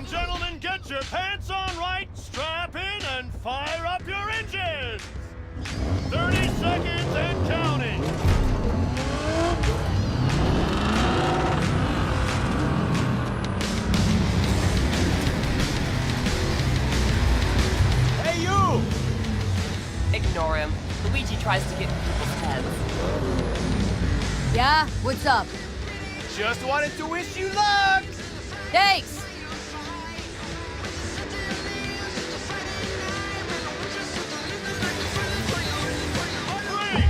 and gentlemen, get your pants on right, strap in, and fire up your engines! 30 seconds and counting! Hey, you! Ignore him. Luigi tries to get in people's heads. Yeah? What's up? Just wanted to wish you luck! Thanks! Three,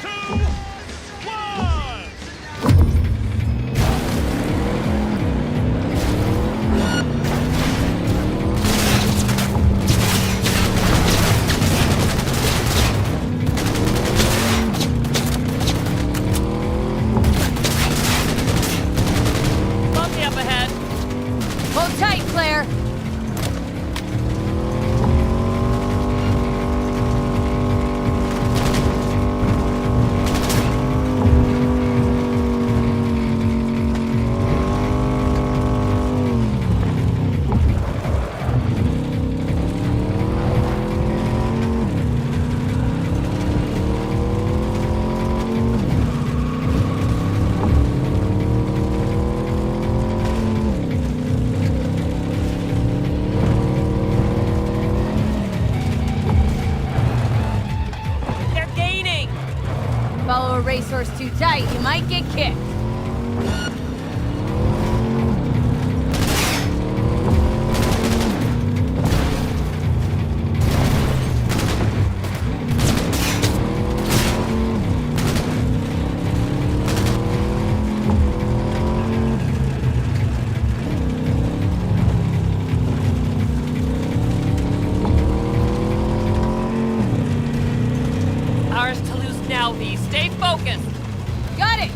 two, one! Bumpy up ahead. Hold tight, Claire! They're gaining. Follow a racehorse too tight, you might get kicked. Ours to lose now, V. Stay focused. Got it!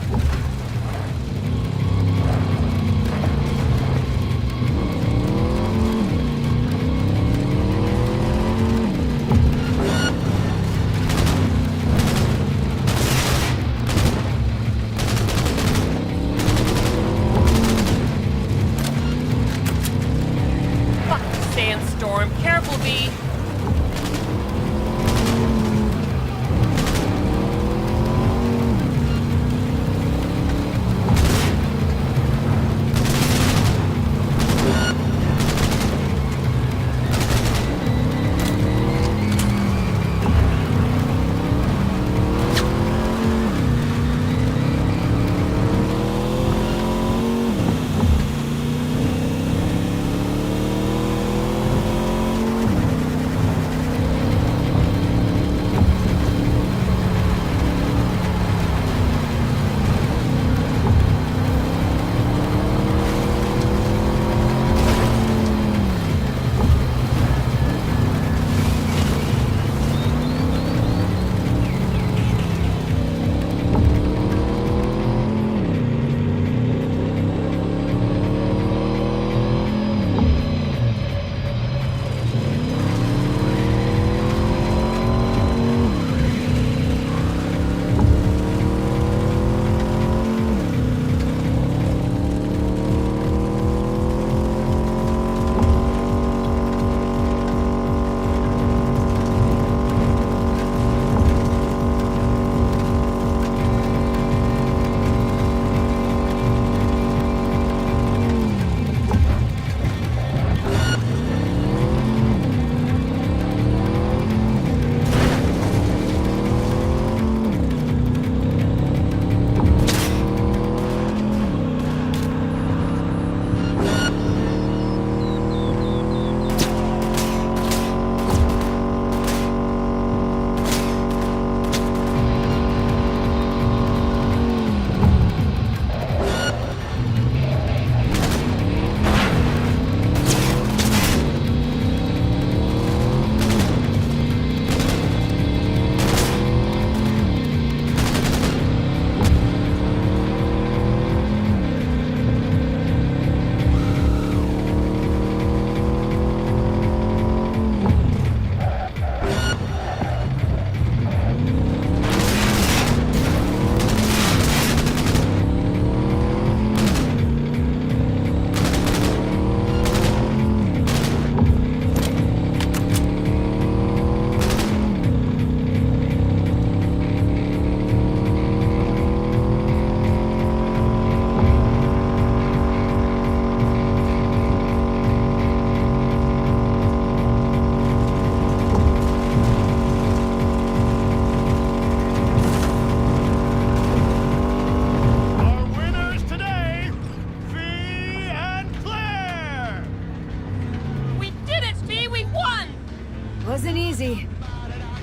wasn't easy.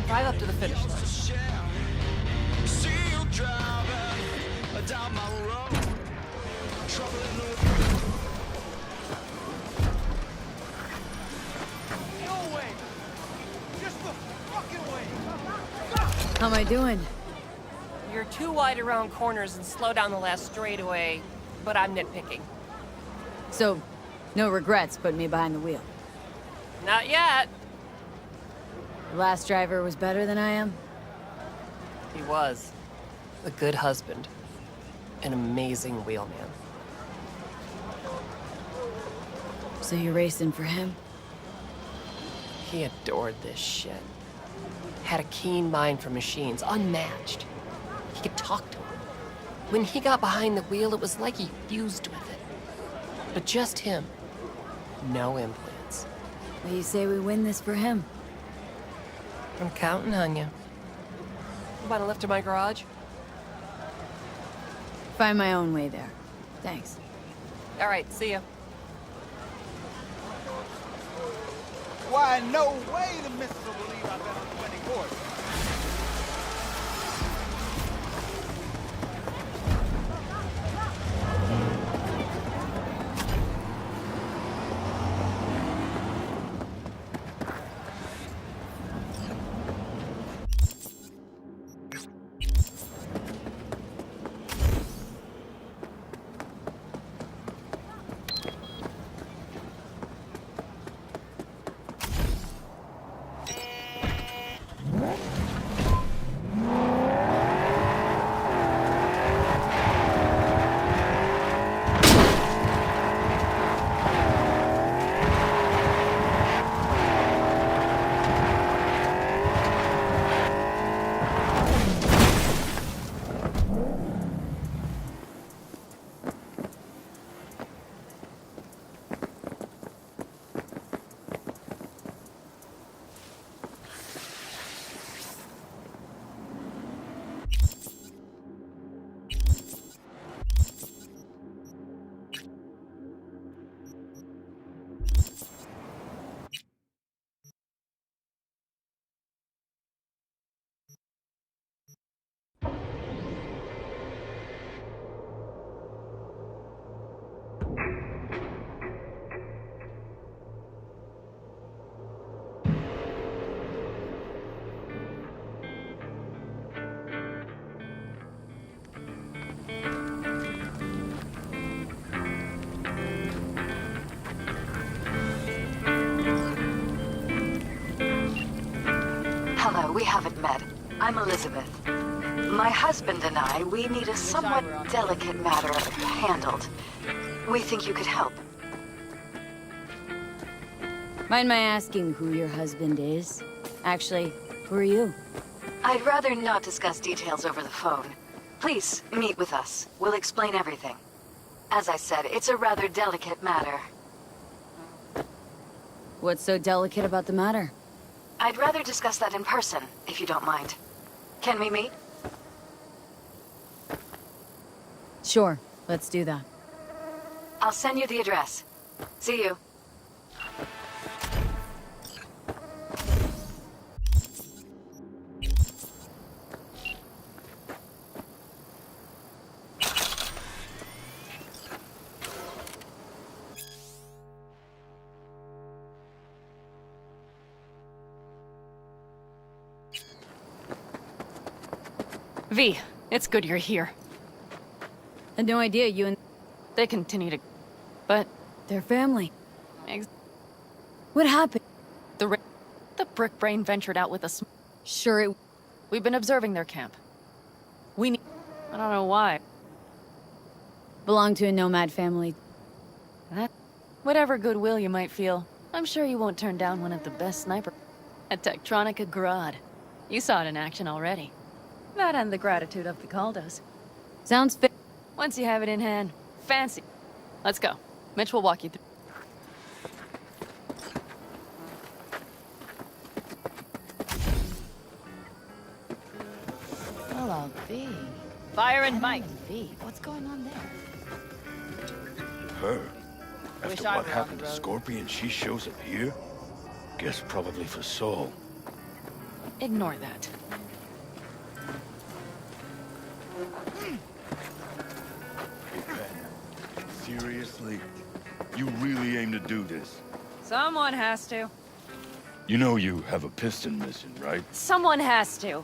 Drive up to the finish line. No way! Just the fucking way! How am I doing? You're too wide around corners and slow down the last straightaway, but I'm nitpicking. So, no regrets putting me behind the wheel. Not yet. The last driver was better than I am? He was. A good husband. An amazing wheelman. So you're racing for him? He adored this shit. Had a keen mind for machines, unmatched. He could talk to them. When he got behind the wheel, it was like he fused with it. But just him. No implants. Well, you say we win this for him? I'm counting on you. You want a lift to my garage? Find my own way there. Thanks. All right, see ya. Why, no way the missus will believe I've been on the winning course. Hello, we haven't met. I'm Elizabeth. My husband and I, we need a somewhat delicate matter handled. We think you could help. Mind my asking who your husband is? Actually, who are you? I'd rather not discuss details over the phone. Please, meet with us. We'll explain everything. As I said, it's a rather delicate matter. What's so delicate about the matter? I'd rather discuss that in person, if you don't mind. Can we meet? Sure, let's do that. I'll send you the address. See you. V, it's good you're here. Had no idea you and They continue to... But their family. ex- What happened? the brick brain ventured out with us. Sure, We've been observing their camp. We need... I don't know why. belonged to a nomad family. That... Whatever goodwill you might feel, I'm sure you won't turn down one of the best snipers. At Tektronica Grad. You saw it in action already. That and the gratitude of the Caldos. Sounds fit. Once you have it in hand, fancy. Let's go. Mitch will walk you through. Hello, V. Fire and Mike. V, what's going on there? Her? Wish After I what were on happened the to road. Scorpion, she shows up here? Guess probably for Saul. Ignore that. Seriously? You really aim to do this? Someone has to. You know you have a piston mission, right? Someone has to.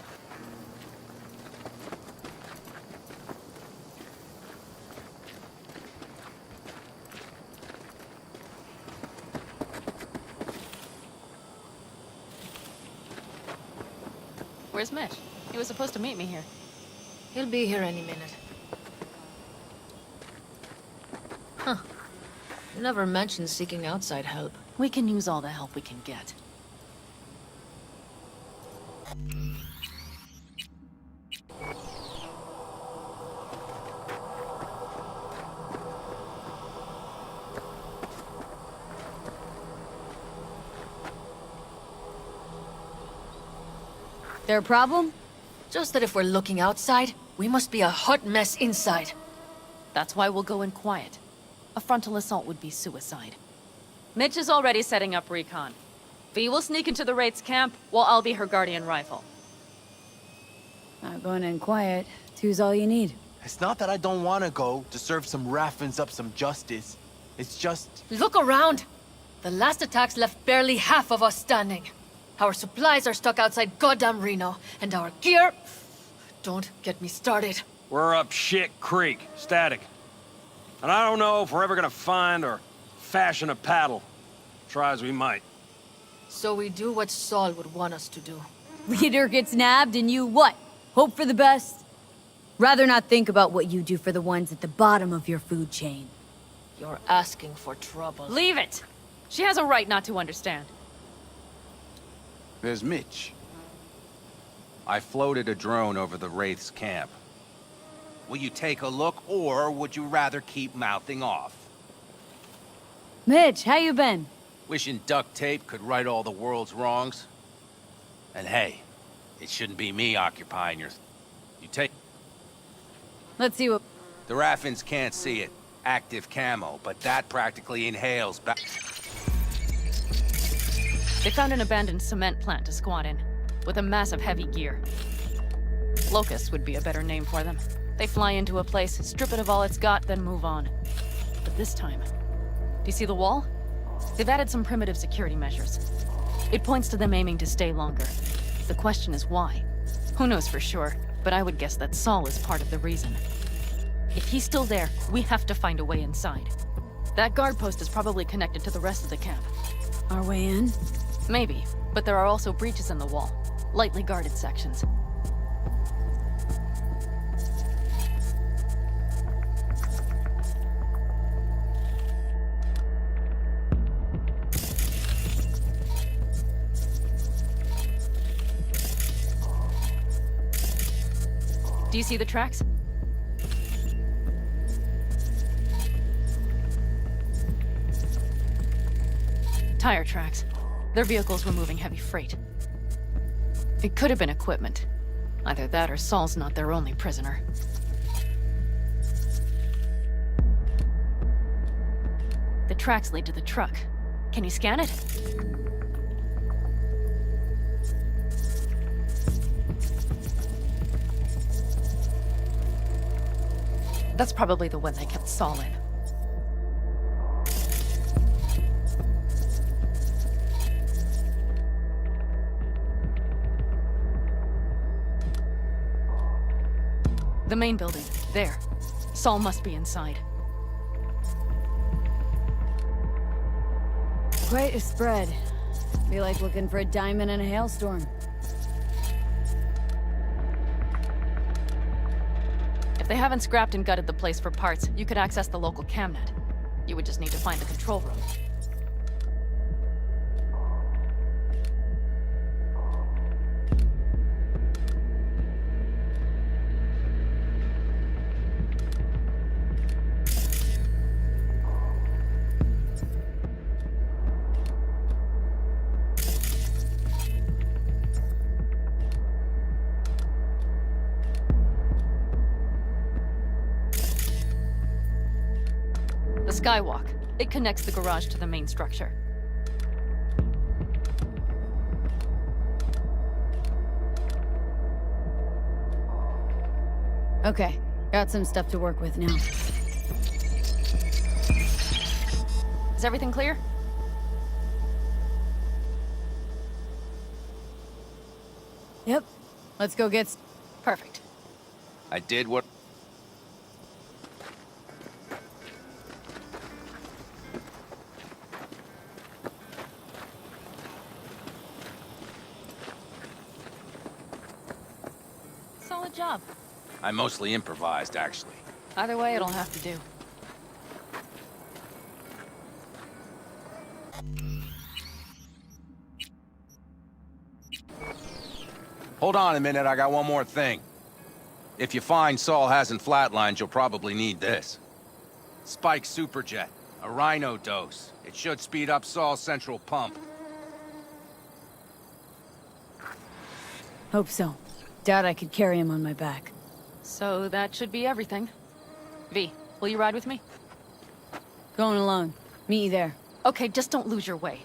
Where's Mitch? He was supposed to meet me here. He'll be here any minute. Huh. You never mentioned seeking outside help. We can use all the help we can get. There a problem? Just that if we're looking outside, we must be a hot mess inside. That's why we'll go in quiet. A frontal assault would be suicide. Mitch is already setting up recon. V will sneak into the Wraith's camp, while I'll be her guardian rifle. Not going in quiet. Two's all you need. It's not that I don't want to go to serve some Raffins up some justice. It's just... Look around! The last attacks left barely half of us standing. Our supplies are stuck outside goddamn Reno, and our gear... Don't get me started. We're up shit creek, static. And I don't know if we're ever gonna find or fashion a paddle. Try as we might. So we do what Saul would want us to do. Leader gets nabbed and you what? Hope for the best? Rather not think about what you do for the ones at the bottom of your food chain. You're asking for trouble. Leave it! She has a right not to understand. There's Mitch. I floated a drone over the Wraith's camp. Will you take a look, or would you rather keep mouthing off? Mitch, how you been? Wishing duct tape could right all the world's wrongs? And hey, it shouldn't be me occupying your... You take... Let's see what... The Raffins can't see it. Active camo, but that practically inhales back... They found an abandoned cement plant to squat in, with a mass of heavy gear. Locusts would be a better name for them. They fly into a place, strip it of all it's got, then move on. But this time... Do you see the wall? They've added some primitive security measures. It points to them aiming to stay longer. The question is why? Who knows for sure, but I would guess that Saul is part of the reason. If he's still there, we have to find a way inside. That guard post is probably connected to the rest of the camp. Our way in? Maybe, but there are also breaches in the wall. Lightly guarded sections. Do you see the tracks? Tire tracks. Their vehicles were moving heavy freight. It could have been equipment. Either that or Saul's not their only prisoner. The tracks lead to the truck. Can you scan it? That's probably the one they kept Saul in. The main building. There. Saul must be inside. Quite a spread. Be like looking for a diamond in a hailstorm. If they haven't scrapped and gutted the place for parts, you could access the local camnet. You would just need to find the control room. The skywalk. It connects the garage to the main structure. Okay, got some stuff to work with now. Is everything clear? Yep, let's go get... Perfect. I did what... Solid job. I mostly improvised, actually. Either way, it'll have to do. Hold on a minute, I got one more thing. If you find Saul hasn't flatlined, you'll probably need this. Spike Superjet, a Rhino dose. It should speed up Saul's central pump. Hope so. Doubt I could carry him on my back. So that should be everything. V, will you ride with me? Going alone. Meet you there. Okay, just don't lose your way.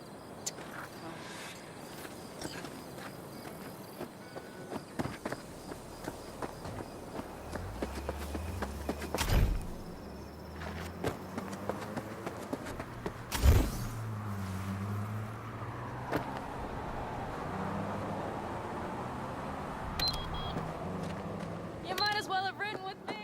You might as well have ridden with me.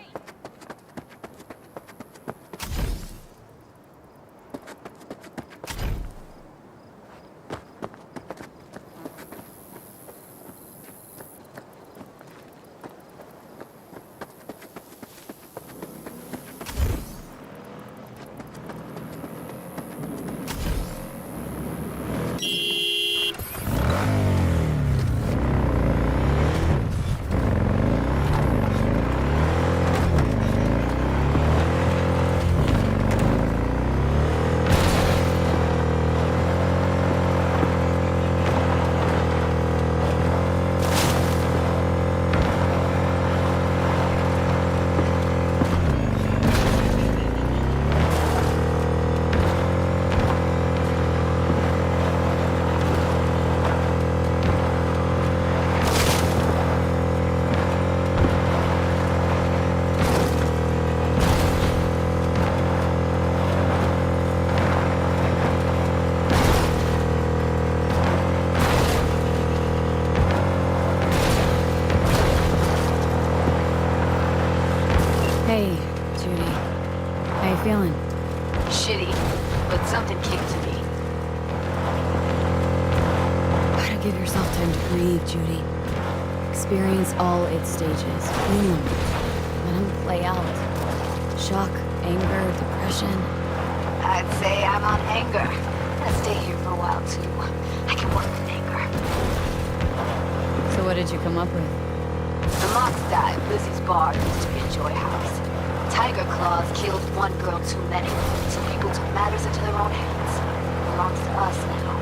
Hey, Judy. How you feeling? Shitty, but something came to me. Gotta give yourself time to breathe, Judy. Experience all its stages. Feel them. Let them play out. Shock, anger, depression. I'd say I'm on anger. Let's stay here for a while, too. I can work with anger. So what did you come up with? The Mox died. Lizzie's bar used to be a joy house. Tiger Claws killed one girl too many, so people took matters into their own hands. It belongs to us now.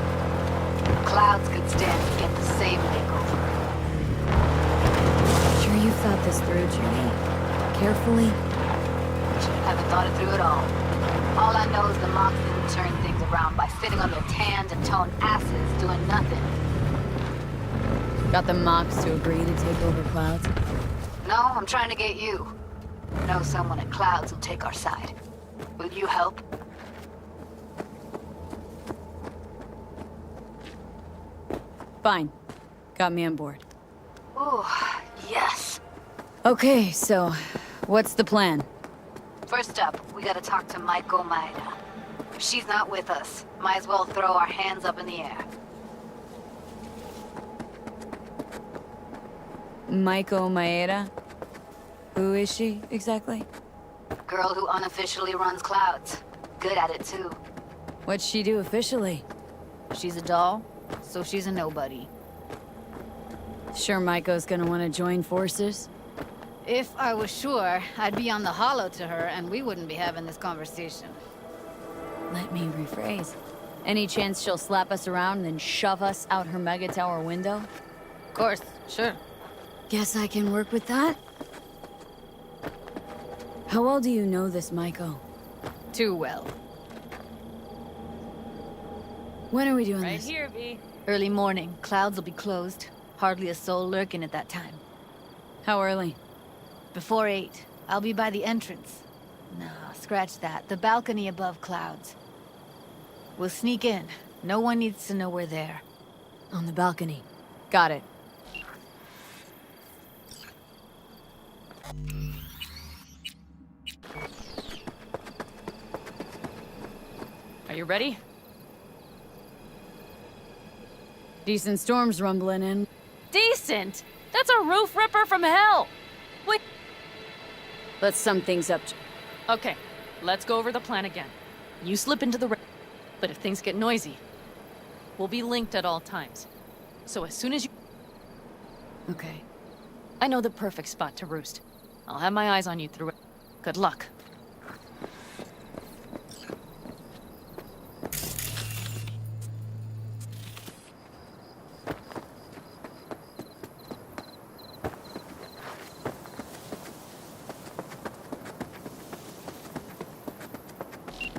Clouds could stand to get the same makeover. Sure you thought this through, Judy? Carefully? Haven't thought it through at all. All I know is the Mox didn't turn things around by sitting on their tanned and toned asses doing nothing. Got the Mox to agree to take over Clouds? No, I'm trying to get you. Know someone at Clouds who'll take our side. Will you help? Fine. Got me on board. Ooh, yes. Okay, so what's the plan? First up, we gotta talk to Maiko Maeda. If she's not with us, might as well throw our hands up in the air. Maiko Maeda? Who is she, exactly? Girl who unofficially runs Clouds. Good at it, too. What'd she do officially? She's a doll, so she's a nobody. Sure Maiko's gonna want to join forces? If I was sure, I'd be on the hollow to her and we wouldn't be having this conversation. Let me rephrase. Any chance she'll slap us around and then shove us out her mega tower window? Of course, sure. Guess I can work with that? How well do you know this Maiko? Too well. When are we doing Right this? here, V. Early morning, Clouds will be closed. Hardly a soul lurking at that time. How early? Before 8. I'll be by the entrance. No, scratch that. The balcony above clouds. We'll sneak in. No one needs to know we're there. On the balcony. Got it. Are you ready? Decent storms rumbling in. Decent? That's a roof ripper from hell! Wait. Let's sum things up. Okay, let's go over the plan again. You slip into the but if things get noisy, we'll be linked at all times. So as soon as you... Okay. I know the perfect spot to roost. I'll have my eyes on you through it. Good luck.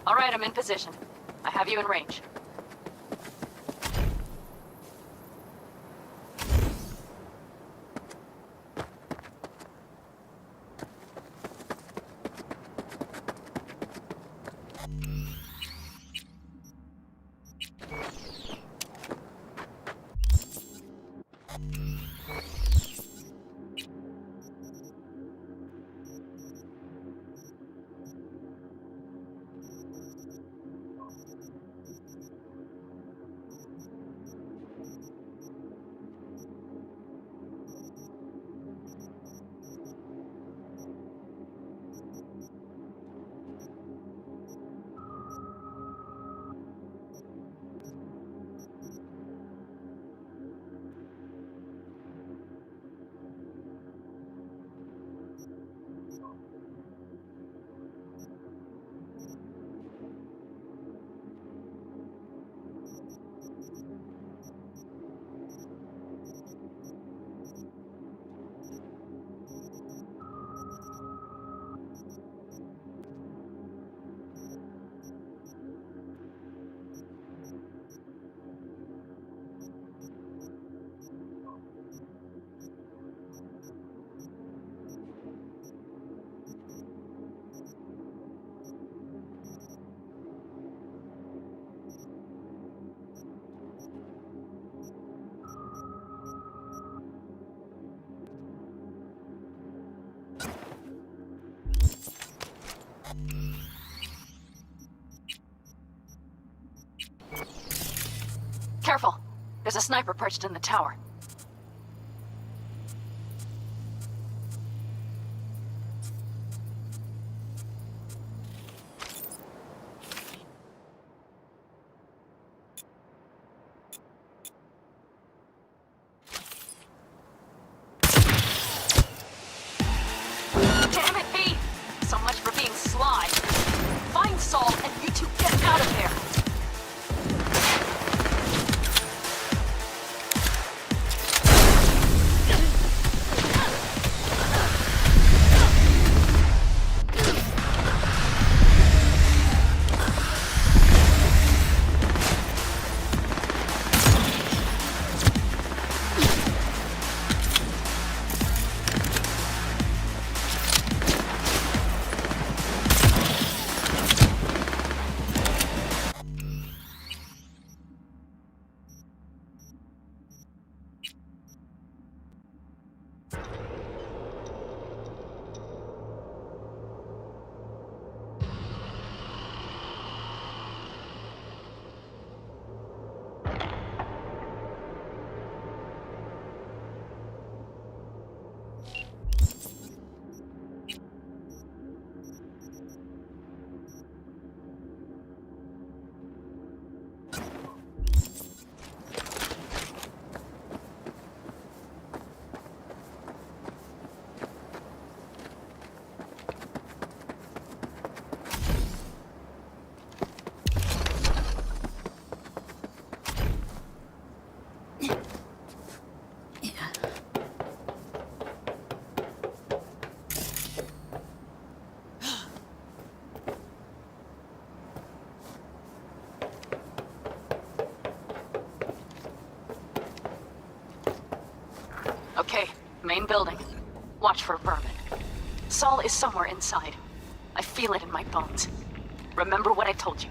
All right, I'm in position. I have you in range. Careful. There's a sniper perched in the tower. Damn it, V! So much for being sly. Find Saul and you two get out of there! Okay, main building. Watch for vermin. Saul is somewhere inside. I feel it in my bones. Remember what I told you.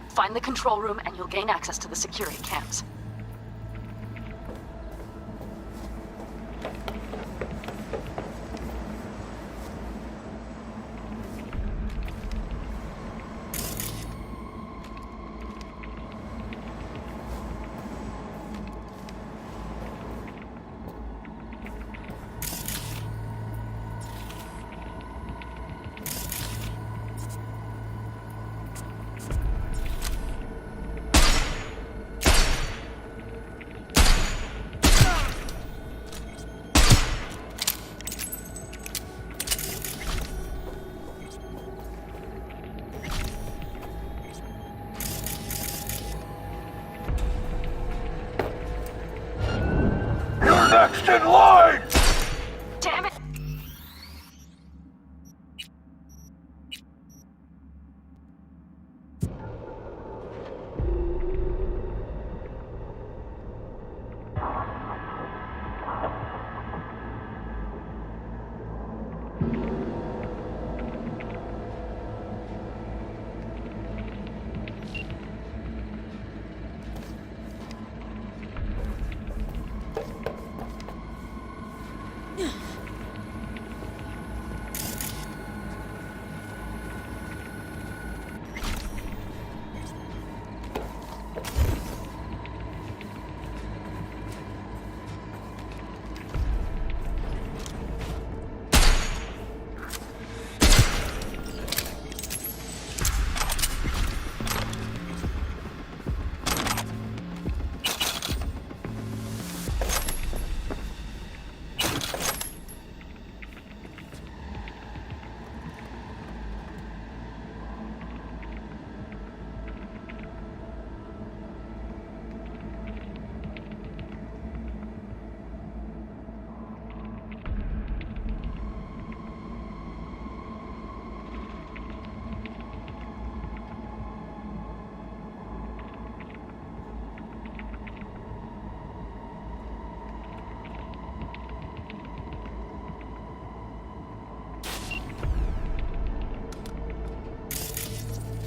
Find the control room and you'll gain access to the security cams. Next in line! Damn it!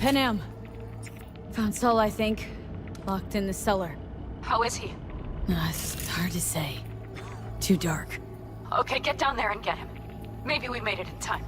Panam. Found Saul, I think. Locked in the cellar. How is he? It's hard to say. Too dark. Okay, get down there and get him. Maybe we made it in time.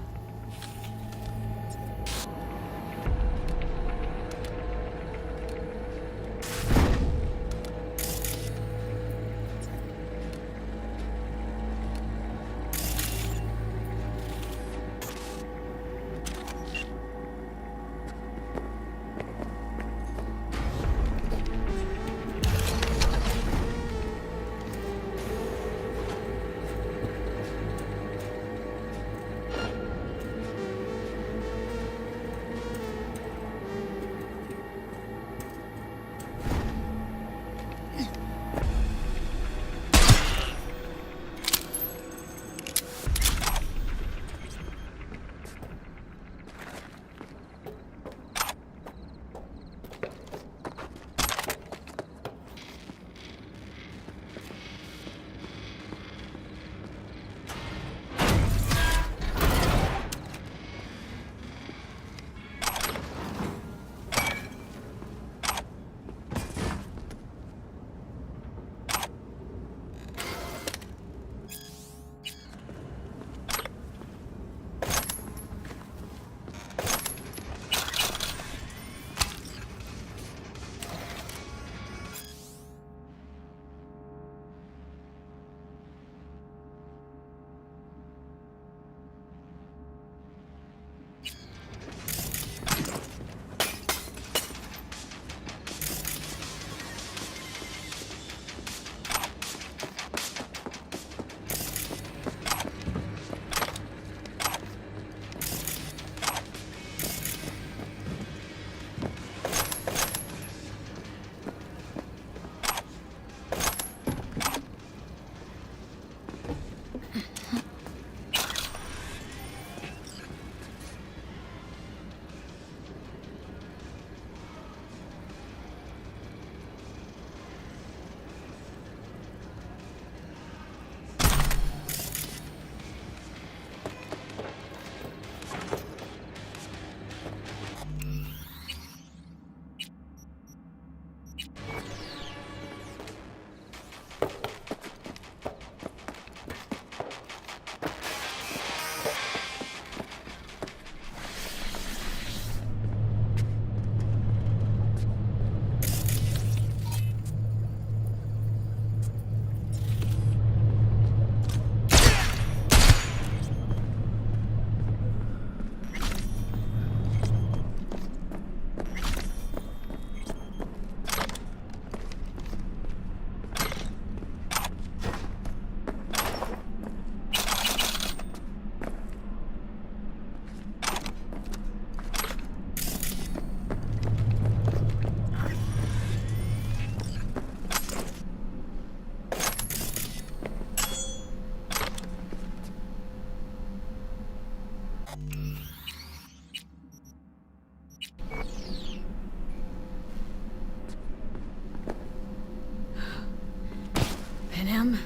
Sam,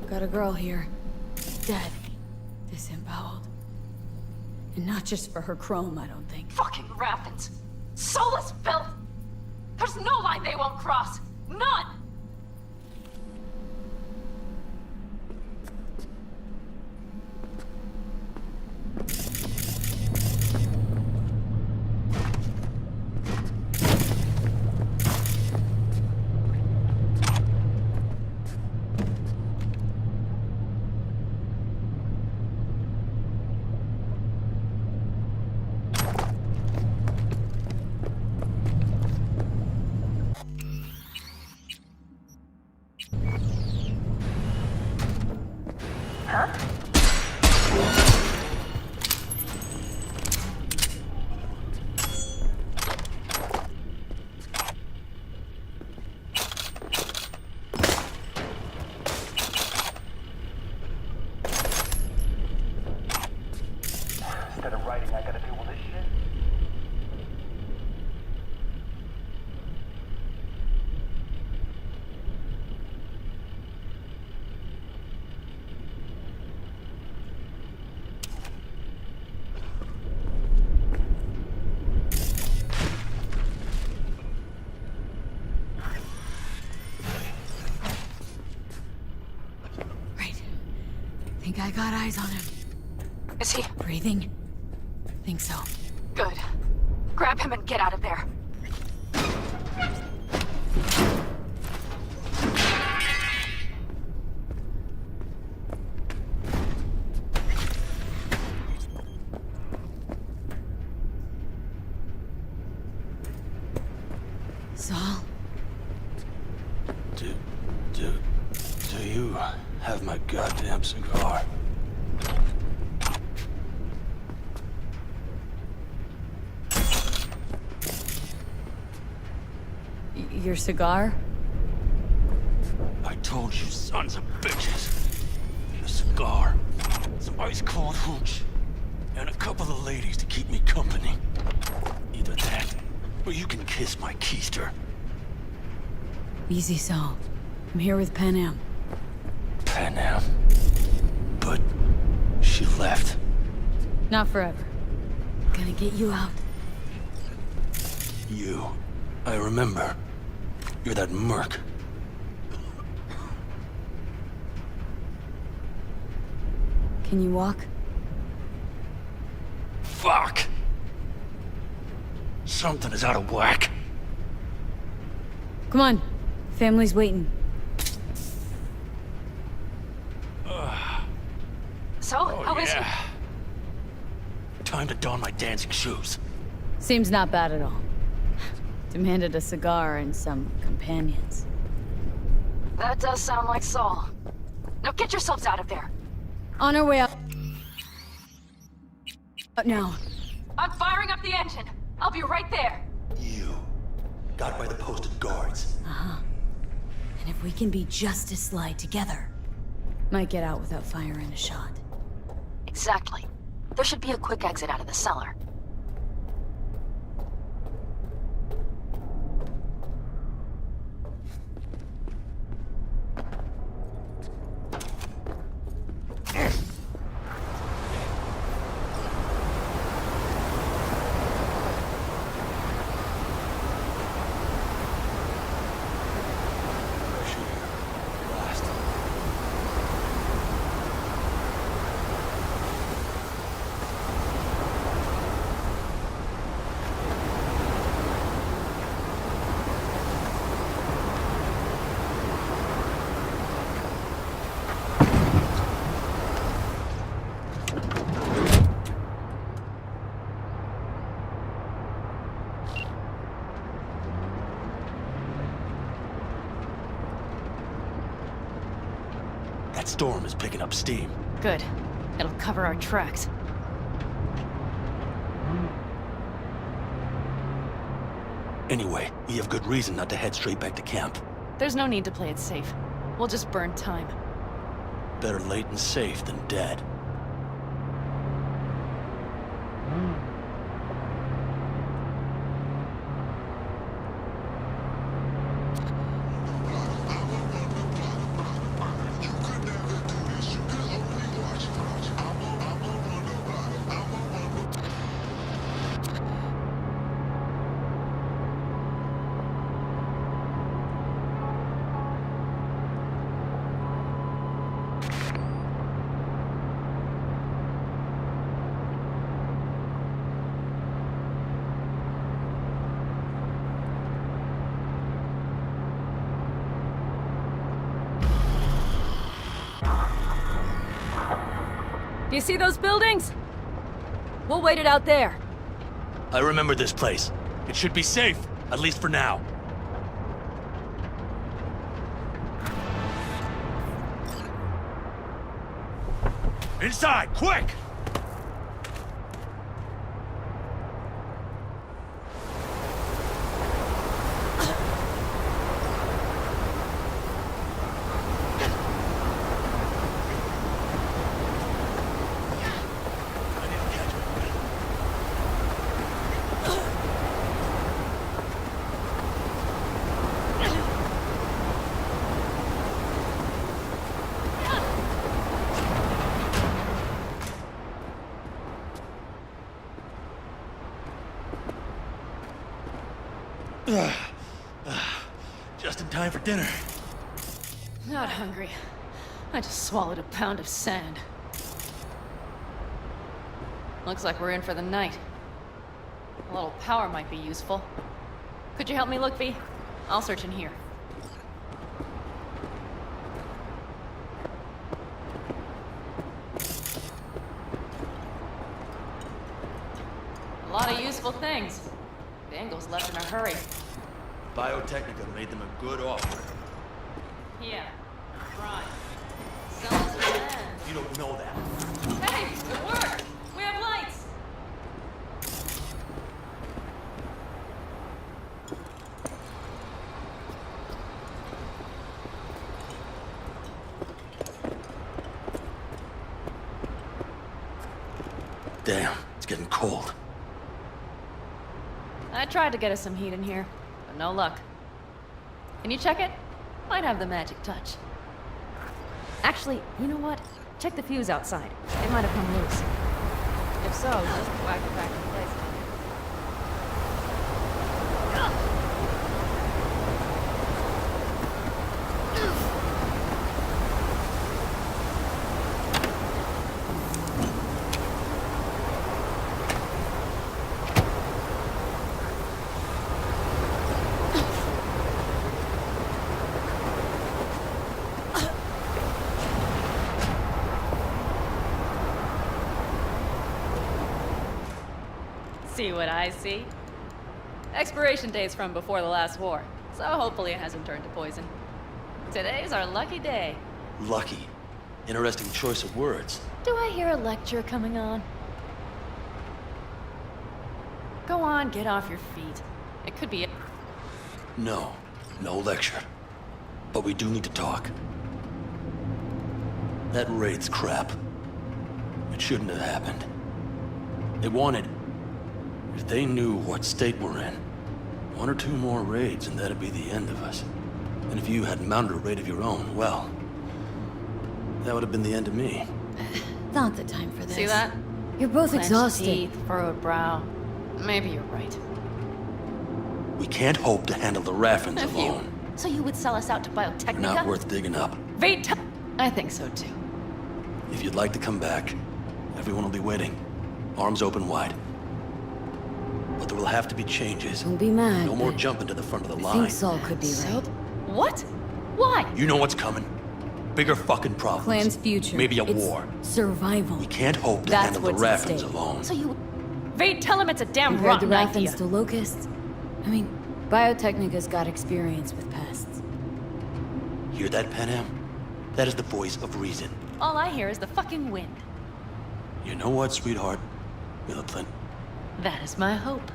got a girl here. Dead. Disemboweled. And not just for her chrome, I don't think. Fucking Raffins. Soulless filth! There's no line they won't cross! None! Instead of writing, I gotta deal with this shit. Right. Think I got eyes on him. Is he? Breathing? Think so. Good. Grab him and get out of there. Saul? Do you have my goddamn cigar? Your cigar? I told you, sons of bitches. A cigar, some ice-cold hooch, and a couple of ladies to keep me company. Either that, or you can kiss my keister. Easy, Saul. I'm here with Pan Am. Pan Am. But she left. Not forever. Gonna get you out. You. I remember. You're that merc. Can you walk? Fuck! Something is out of whack. Come on. Family's waiting. So, how is he? Time to don my dancing shoes. Seems not bad at all. Demanded a cigar and some companions. That does sound like Saul. Now get yourselves out of there. On our way out. Now. I'm firing up the engine. I'll be right there. You. Got by the posted guards. Uh-huh. And if we can be just as sly together, might get out without firing a shot. Exactly. There should be a quick exit out of the cellar. That storm is picking up steam. Good. It'll cover our tracks. Anyway, we have good reason not to head straight back to camp. There's no need to play it safe. We'll just burn time. Better late and safe than dead. You see those buildings? We'll wait it out there. I remember this place. It should be safe, at least for now. Inside, quick! Just in time for dinner. Not hungry. I just swallowed a pound of sand. Looks like we're in for the night. A little power might be useful. Could you help me look, V? I'll search in here. A lot of useful things. Dangle's left in a hurry. Biotechnica made them a good offer. Yeah, right. Sell us your land. You don't know that. Hey, it worked! We have lights! Damn, it's getting cold. I tried to get us some heat in here, but no luck. Can you check it? Might have the magic touch. Actually, you know what? Check the fuse outside. It might have come loose. If so, just whack it back in place. See what I see? Expiration date's from before the last war, so hopefully it hasn't turned to poison. Today's our lucky day. Lucky. Interesting choice of words. Do I hear a lecture coming on? Go on, get off your feet. It could be No, no lecture. But we do need to talk. That raid's crap. It shouldn't have happened. They wanted... If they knew what state we're in, 1 or 2 more raids and that'd be the end of us. And if you had mounted a raid of your own, well... That would have been the end of me. Not the time for this. See that? You're both Clenched exhausted. teeth, furrowed brow. Maybe you're right. We can't hope to handle the Raffins alone. So you would sell us out to Biotechnica? Not worth digging up. Wait! I think so too. If you'd like to come back, everyone will be waiting. Arms open wide. But there will have to be changes. Don't be mad. No more but jumping to the front of the I line. think Saul could be right. What? Why? You know what's coming. Bigger fucking problems. Clan's future. Maybe a It's war. survival. We can't hope to That's handle the what's at Raffins stake. alone. So you... Vade, tell him it's a damn Compared the rotten Raffins idea. to locusts? I mean, Biotechnica's got experience with pests. Hear that, Panam? That is the voice of reason. All I hear is the fucking wind. You know what, sweetheart? Hillclimb. That is my hope.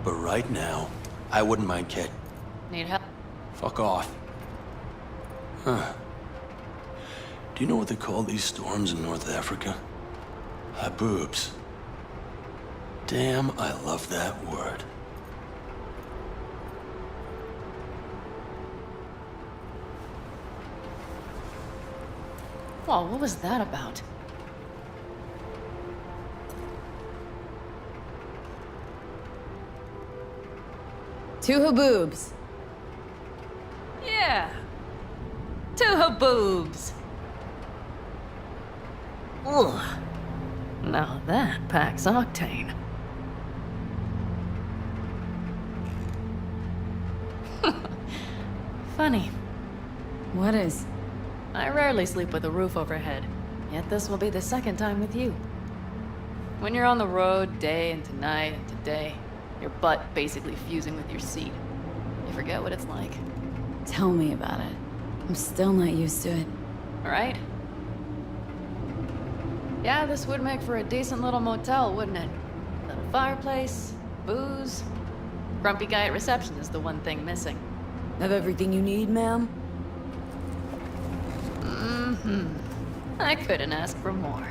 But right now, I wouldn't mind Need help? Fuck off. Huh. Do you know what they call these storms in North Africa? Haboobs. Damn, I love that word. Whoa, what was that about? Two haboobs. Yeah. 2 haboobs. Ugh. Now that packs octane. Funny. What is? I rarely sleep with a roof overhead, yet this will be the second time with you. When you're on the road day into night into day, your butt basically fusing with your seat, you forget what it's like. Tell me about it. I'm still not used to it. Right? Yeah, this would make for a decent little motel, wouldn't it? Little fireplace, booze. Grumpy guy at reception is the one thing missing. Have everything you need, ma'am? Mm-hmm. I couldn't ask for more.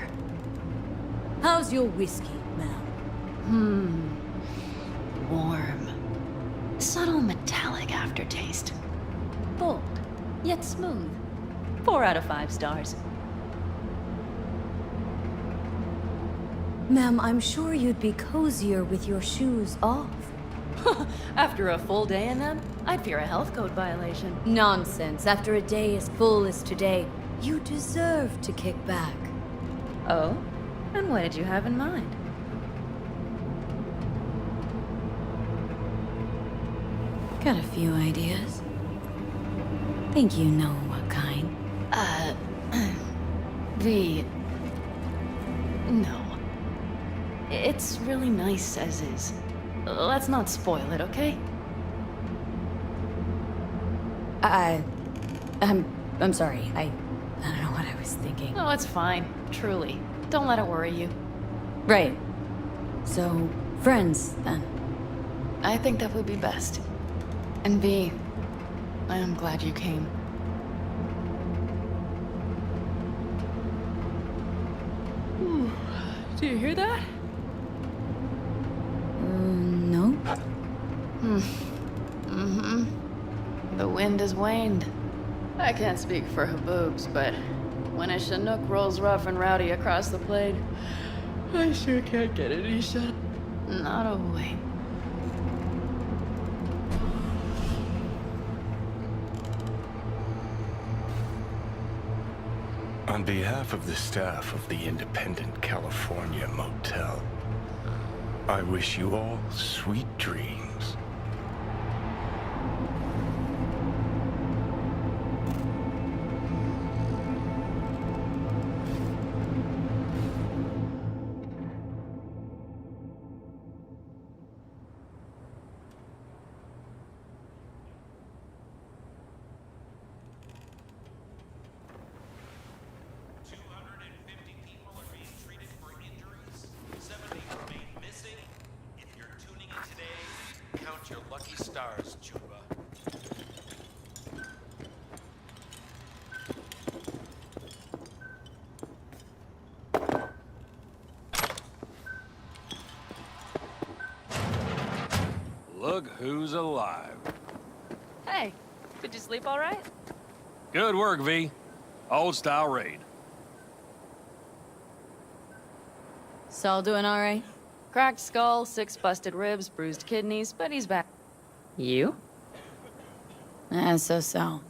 How's your whiskey, ma'am? Warm. Subtle metallic aftertaste. Bold, yet smooth. 4 out of 5 stars. Ma'am, I'm sure you'd be cozier with your shoes off. After a full day in them, I'd fear a health code violation. Nonsense. After a day as full as today, you deserve to kick back. Oh? And what did you have in mind? Got a few ideas. Think you know what kind. No. It's really nice as is. Let's not spoil it, okay? I'm sorry. I don't know what I was thinking. No, it's fine. Truly. Don't let it worry you. Right. So, friends, then. I think that would be best. And V, I am glad you came. Do you hear that? No? The wind has waned. I can't speak for Haboobs, but when a Chinook rolls rough and rowdy across the plain, I sure can't get any shut. Not a wink. On behalf of the staff of the Independent California Motel, I wish you all sweet dreams. Count your lucky stars, Juba. Look who's alive. Hey, did you sleep all right? Good work, V. Old style raid. Saul doing all right? Cracked skull, 6 busted ribs, bruised kidneys, but he's back. You? So.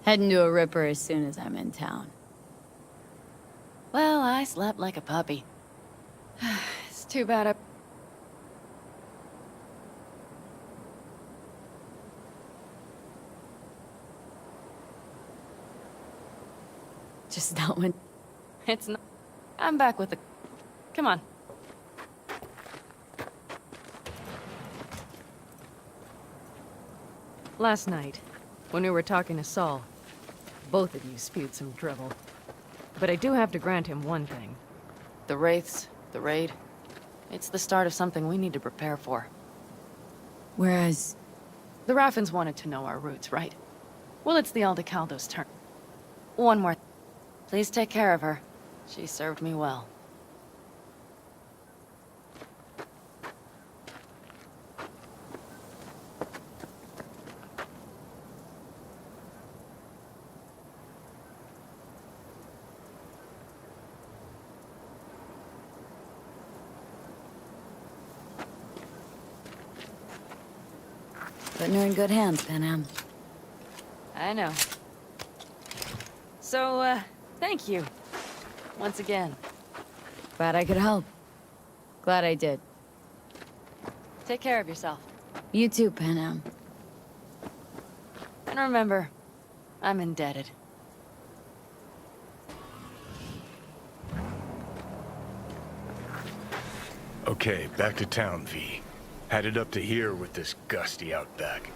Heading to a ripper as soon as I'm in town. Well, I slept like a puppy. It's too bad I... Just not when... It's not... I'm back with the... Come on. Last night, when we were talking to Saul, both of you spewed some drivel. But I do have to grant him one thing. The Wraiths, the raid, it's the start of something we need to prepare for. Whereas... The Raffins wanted to know our roots, right? Well, it's the Aldecaldo's turn. One more. Please take care of her. She served me well. Putting her in good hands, Panam. I know. So, thank you. Once again. Glad I could help. Glad I did. Take care of yourself. You too, Panam. And remember, I'm indebted. Okay, back to town, V. Headed up to here with this gusty outback.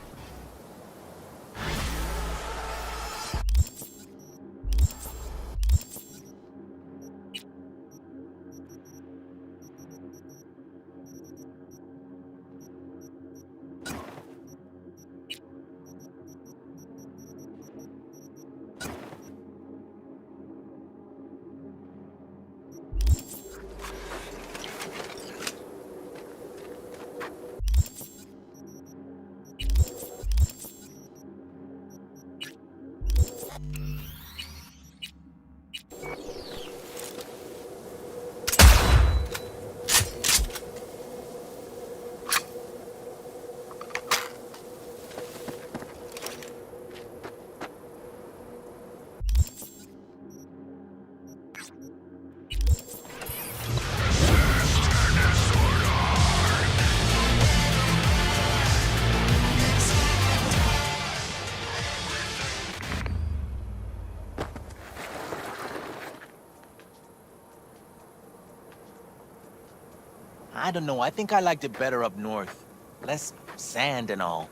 I don't know, I think I liked it better up north. Less sand and all.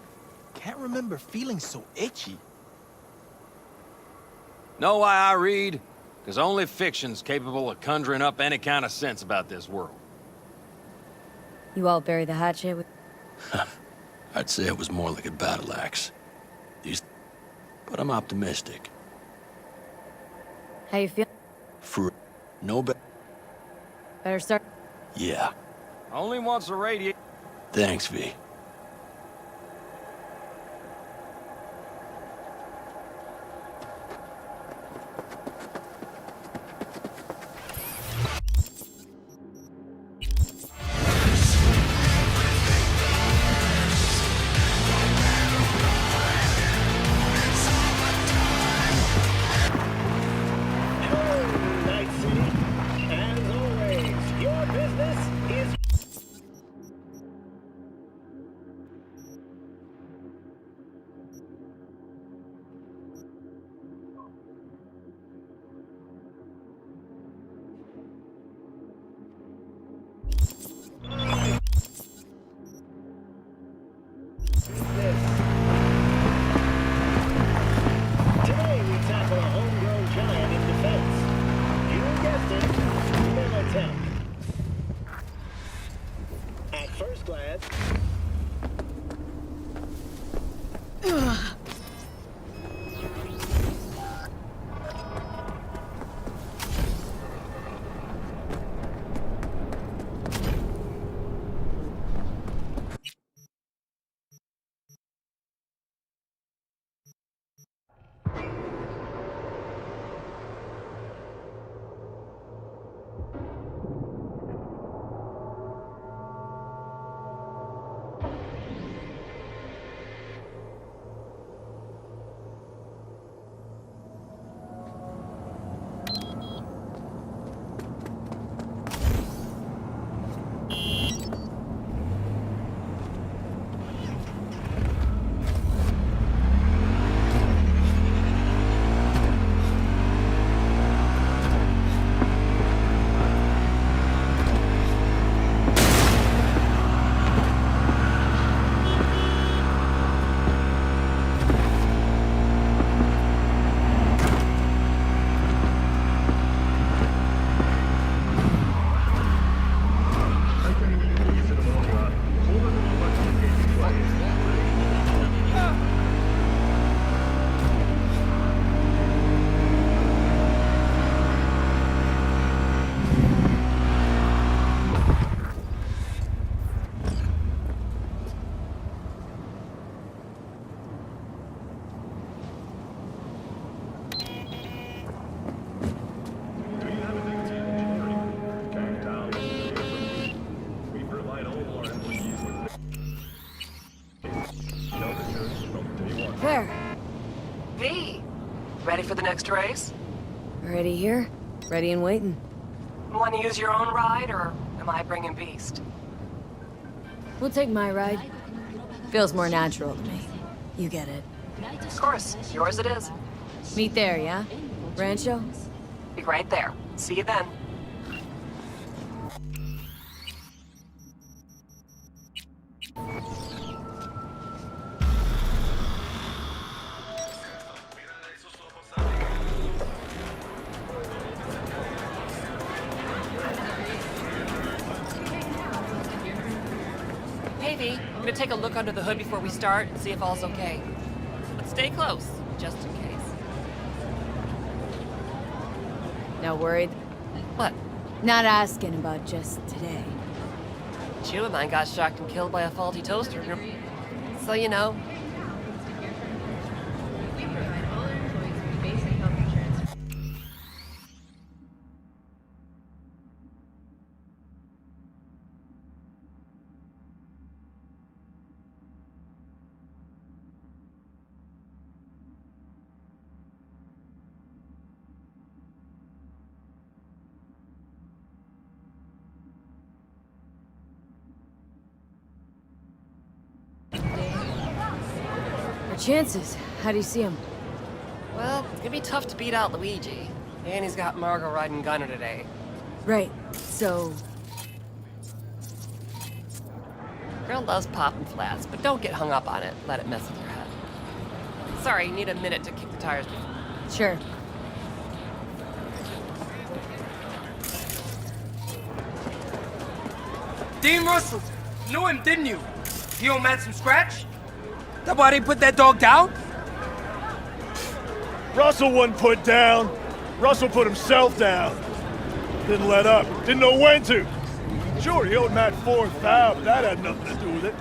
Can't remember feeling so itchy. Know why I read? Because only fiction's capable of conjuring up any kind of sense about this world. You all bury the hatchet with... I'd say it was more like a battle axe. But I'm optimistic. How you feel? For no Better start... Yeah. Only wants a radiate. Thanks, V. V, ready for the next race? Already here? Ready and waiting. Want to use your own ride, or am I bringing Beast? We'll take my ride. Feels more natural to me. You get it. Of course, yours it is. Meet there, yeah? Rancho? Be right there. See you then. Hey, V. I'm gonna take a look under the hood before we start and see if all's okay. But stay close, just in case. Not worried? What? Not asking about just today. Chew of mine got shocked and killed by a faulty toaster. So you know. Our chances. How do you see him? Well, it's gonna be tough to beat out Luigi. And he's got Margot riding gunner today. Right. So, Girl loves popping flats, but don't get hung up on it. Let it mess with your head. Sorry, you need a minute to kick the tires before. sure. Dean Russell. Knew him, didn't you? You owe Matt some scratch? That why they put that dog down? Russell wasn't put down. Russell put himself down. Didn't let up. Didn't know when to. Sure, he owed Matt $4,000, but that had nothing to do with it.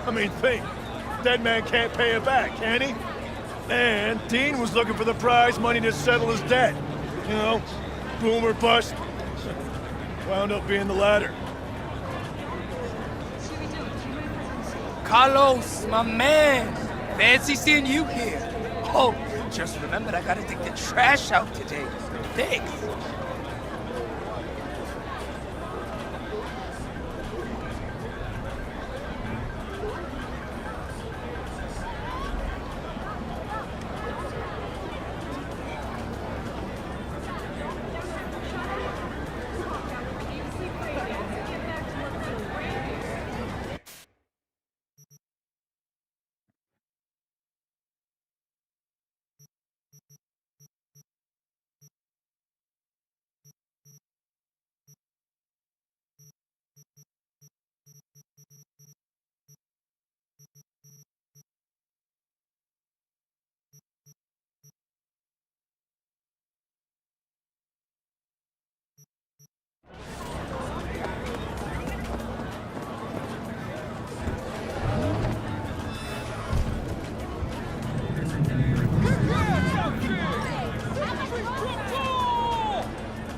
I mean, think. Dead man can't pay it back, can he? And Dean was looking for the prize money to settle his debt. You know, boom or bust. Wound up being the latter. Carlos, my man. Fancy seeing you here. Oh, just remembered I gotta take the trash out today. Thanks.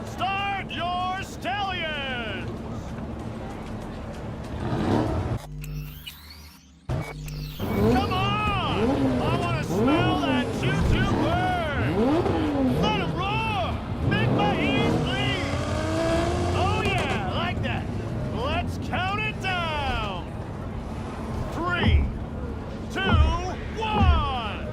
Start your stallions! Come on! I want to smell that choo-choo burn! Let him roar! Make my ears bleed! Oh yeah, like that. Let's count it down. 3, 2, 1!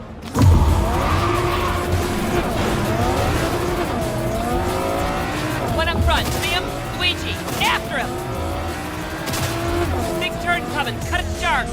One up front. See him? Luigi. After him! Big turn coming. Cut it sharp.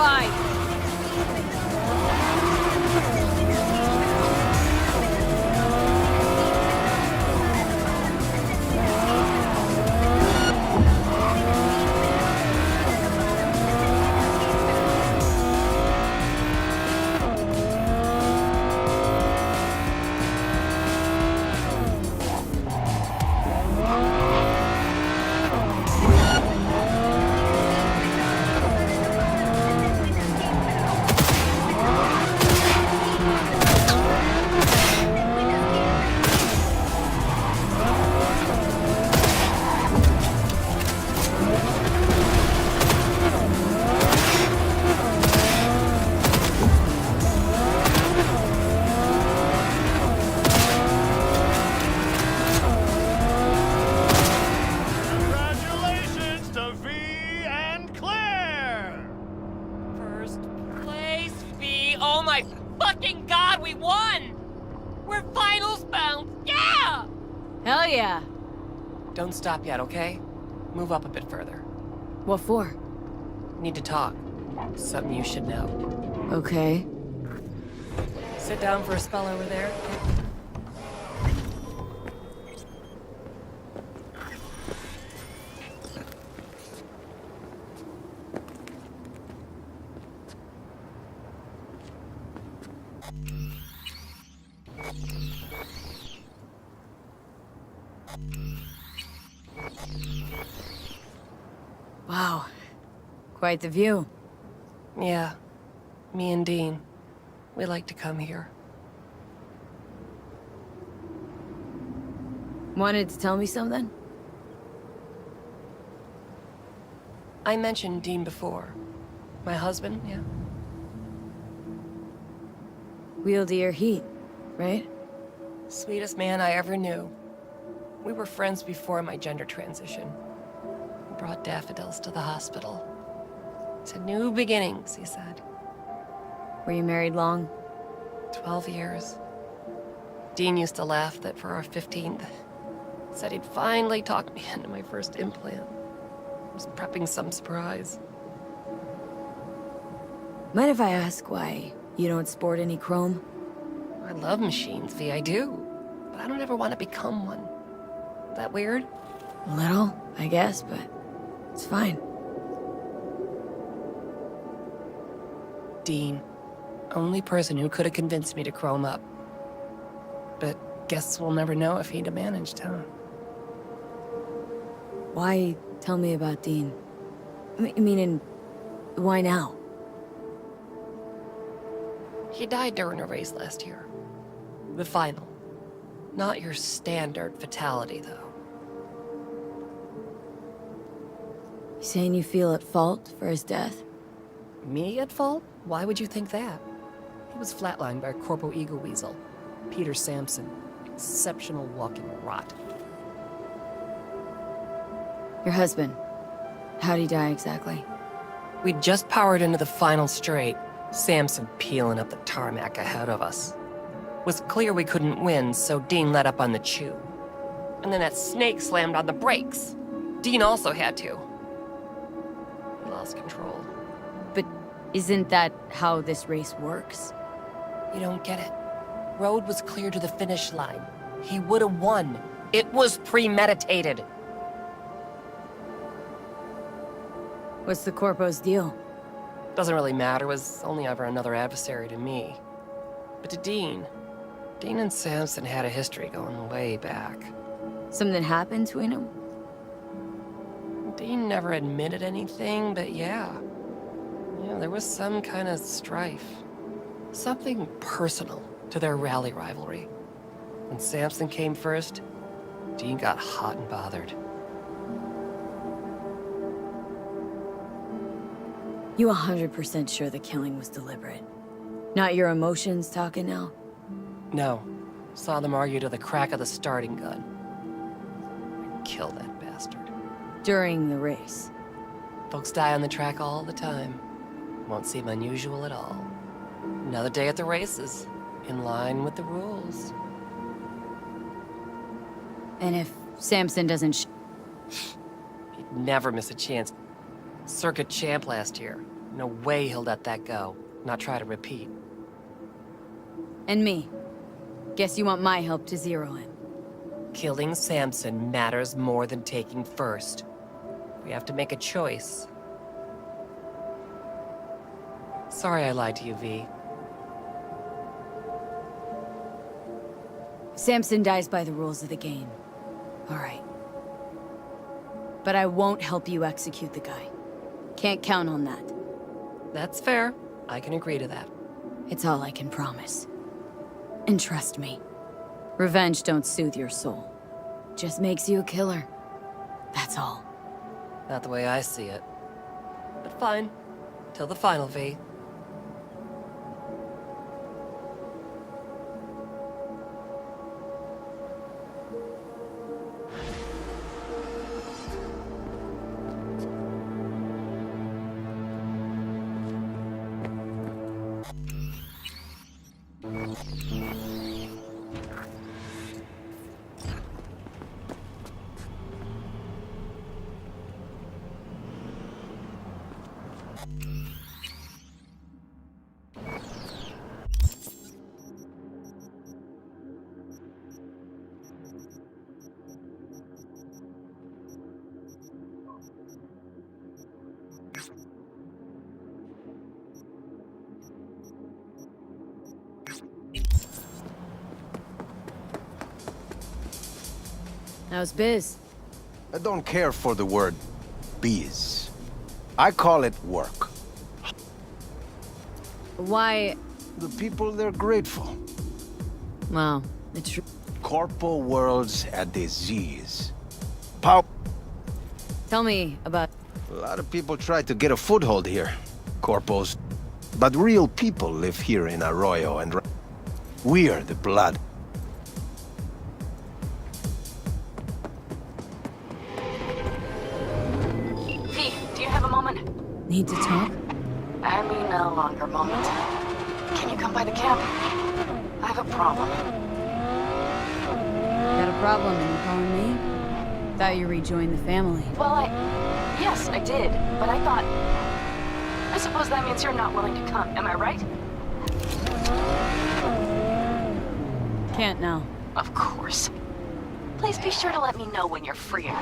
ride! Congratulations to V and Claire! First place, V. Oh my fucking god, we won! We're finals bound. Yeah! Hell yeah! Don't stop yet, okay? Move up a bit further. What for? Need to talk. Something you should know. Okay. Sit down for a spell over there. Wow. Quite the view. Yeah. Me and Dean. We like to come here. Wanted to tell me something? I mentioned Dean before. My husband, yeah? Wheel to your heat, right? Sweetest man I ever knew. We were friends before my gender transition. He brought daffodils to the hospital. To new beginnings, he said. Were you married long? 12 years. Dean used to laugh that for our 15th, said he'd finally talked me into my first implant. I was prepping some surprise. Mind if I ask why you don't sport any chrome? I love machines, V, I do. But I don't ever want to become one. That weird? A little, I guess, but it's fine. Dean. Only person who could have convinced me to chrome up. But guess we'll never know if he'd have managed, huh? Why tell me about Dean? Meaning, why now? He died during a race last year. The final. Not your standard fatality, though. You saying you feel at fault for his death? Me at fault? Why would you think that? He was flatlined by a corpo ego weasel. Peter Sampson. Exceptional walking rot. Your husband. How'd he die exactly? We just powered into the final straight. Sampson peeling up the tarmac ahead of us. Was clear we couldn't win, so Dean let up on the chew. And then that snake slammed on the brakes. Dean also had to. He lost control. But isn't that how this race works? You don't get it. Road was clear to the finish line. He would have won. It was premeditated. What's the corpo's deal? Doesn't really matter, was only ever another adversary to me. But to Dean and Sampson had a history going way back. Something happened between them? Dean never admitted anything, but yeah. Yeah, there was some kind of strife. Something personal to their rally rivalry. When Sampson came first, Dean got hot and bothered. You 100% sure the killing was deliberate? Not your emotions talking now? No. Saw them argue to the crack of the starting gun. Kill that bastard. During the race? Folks die on the track all the time. Won't seem unusual at all. Another day at the races. In line with the rules. And if Sampson doesn't He'd never miss a chance. Circuit champ last year. No way he'll let that go. Not try to repeat. And me. Guess you want my help to zero in. Killing Samson matters more than taking first. We have to make a choice. Sorry I lied to you, V. Samson dies by the rules of the game. All right. But I won't help you execute the guy. Can't count on that. That's fair. I can agree to that. It's all I can promise. And trust me, revenge don't soothe your soul. Just makes you a killer. That's all. Not the way I see it. But fine. Till the final, V. How's biz? I don't care for the word biz. I call it work. Why? The people, they're grateful. Wow, it's true. Corpo world's a disease. Pow. Tell me about... A lot of people try to get a foothold here. Corpos. But real people live here in Arroyo and... We're the blood. Need to talk? I mean a longer moment. Can you come by the camp? I have a problem. Got a problem and you calling me? Thought you rejoined the family. Well, yes, I did. But I thought... I suppose that means you're not willing to come, am I right? Can't now. Of course. Please be sure to let me know when you're freer.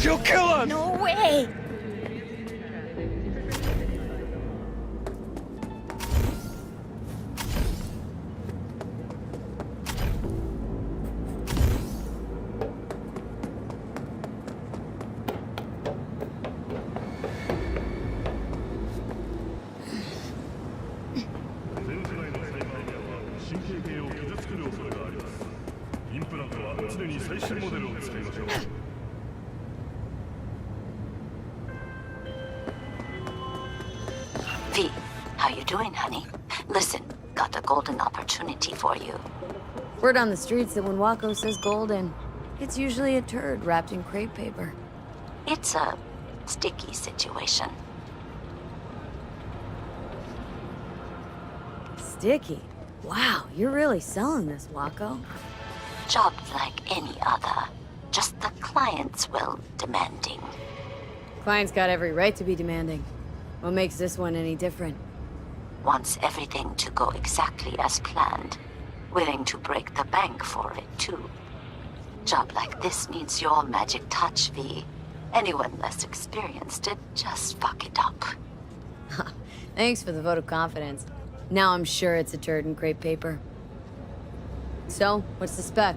She'll kill us! No way! V, how you doing, honey? Listen, got a golden opportunity for you. Word on the streets that when Waco says golden, it's usually a turd wrapped in crepe paper. It's a sticky situation. Sticky? Wow, you're really selling this, Waco. Job like any other. Just the client's, well, demanding. Client's got every right to be demanding. What makes this one any different? Wants everything to go exactly as planned. Willing to break the bank for it, too. Job like this needs your magic touch, V. Anyone less experienced would just fuck it up. Thanks for the vote of confidence. Now I'm sure it's a turd in crepe paper. So, what's the spec?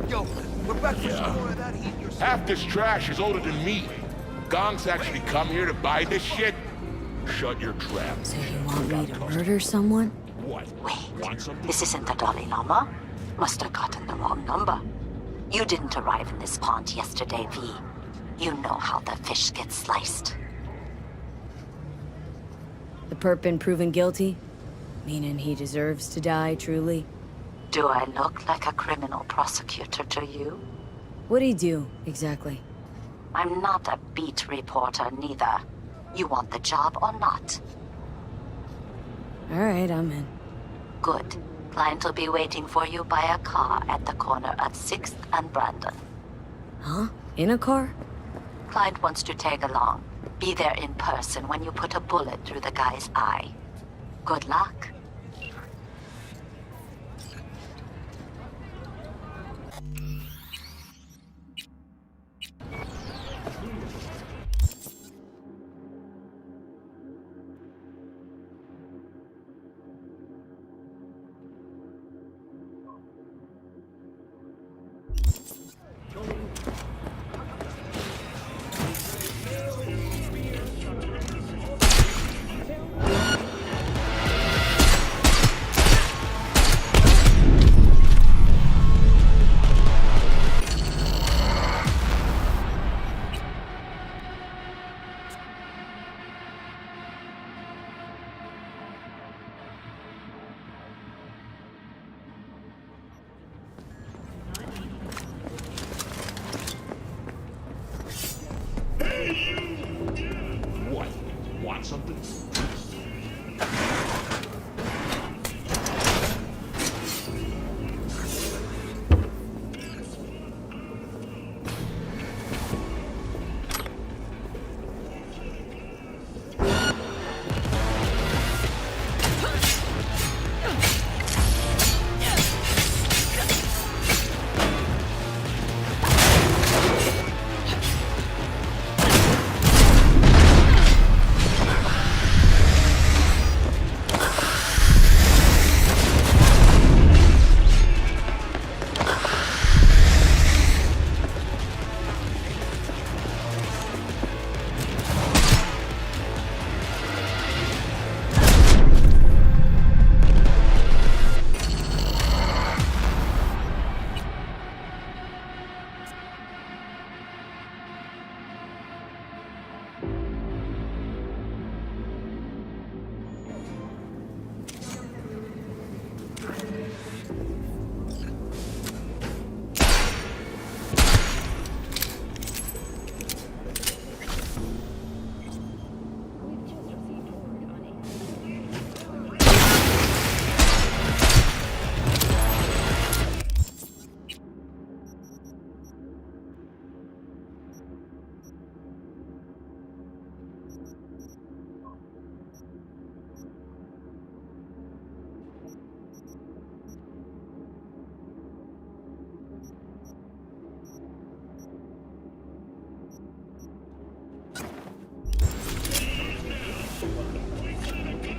Yo, we're back for some more of that heat. Half this trash is older than me. Gongs actually come here to buy this shit? Shut your trap. So you want me to murder someone? What? Wait, this isn't the Dalai Lama? Must have gotten the wrong number. You didn't arrive in this pond yesterday, V. You know how the fish gets sliced. The perp been proven guilty? Meaning he deserves to die, truly? Do I look like a criminal prosecutor to you? What'd he do, exactly? I'm not a beat reporter, neither. You want the job or not? Alright, I'm in. Good. Client will be waiting for you by a car at the corner of 6th and Brandon. Huh? In a car? Client wants to tag along. Be there in person when you put a bullet through the guy's eye. Good luck. What? Want something?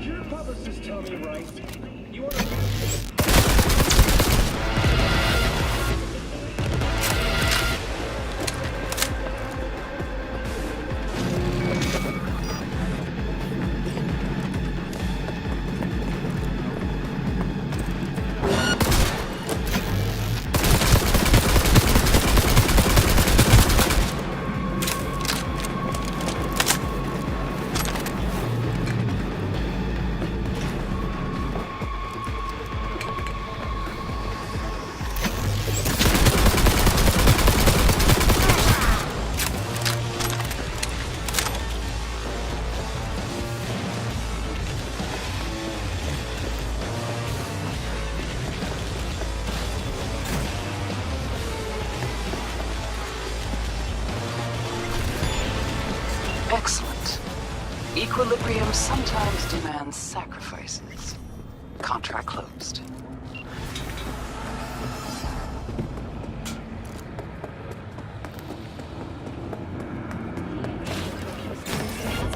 Your publicist tell me right. You want to... Excellent. Equilibrium sometimes demands sacrifices. Contract closed.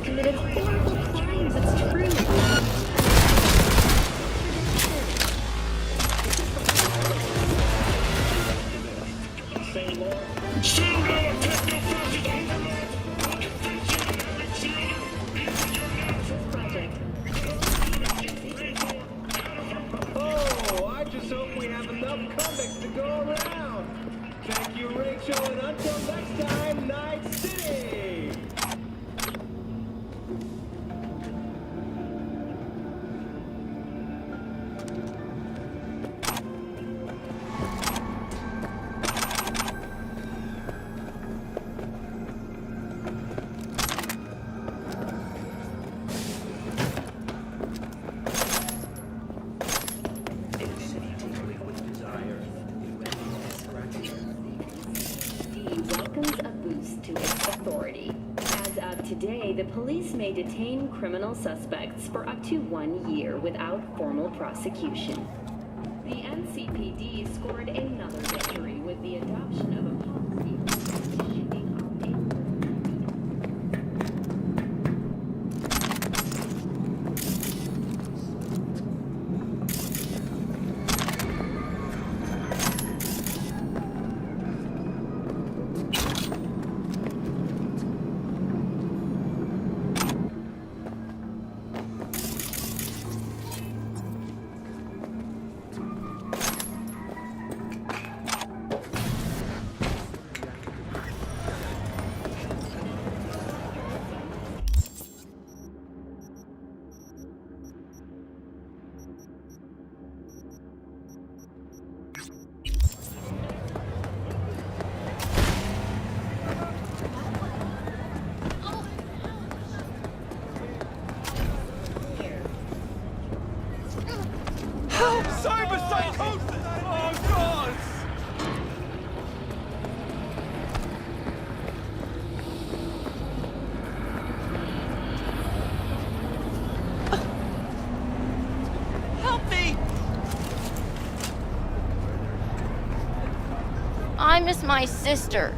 Committed horrible crimes, it's true. Oh, I just hope we have enough comics to go around. Thank you, Rachel, and until next time, Night City! Welcomes a boost to its authority. As of today, the police may detain criminal suspects for up to 1 year without formal prosecution. The NCPD scored another victory with the adoption of a policy Cyberpsychosis! Oh, God! Help me! I miss my sister.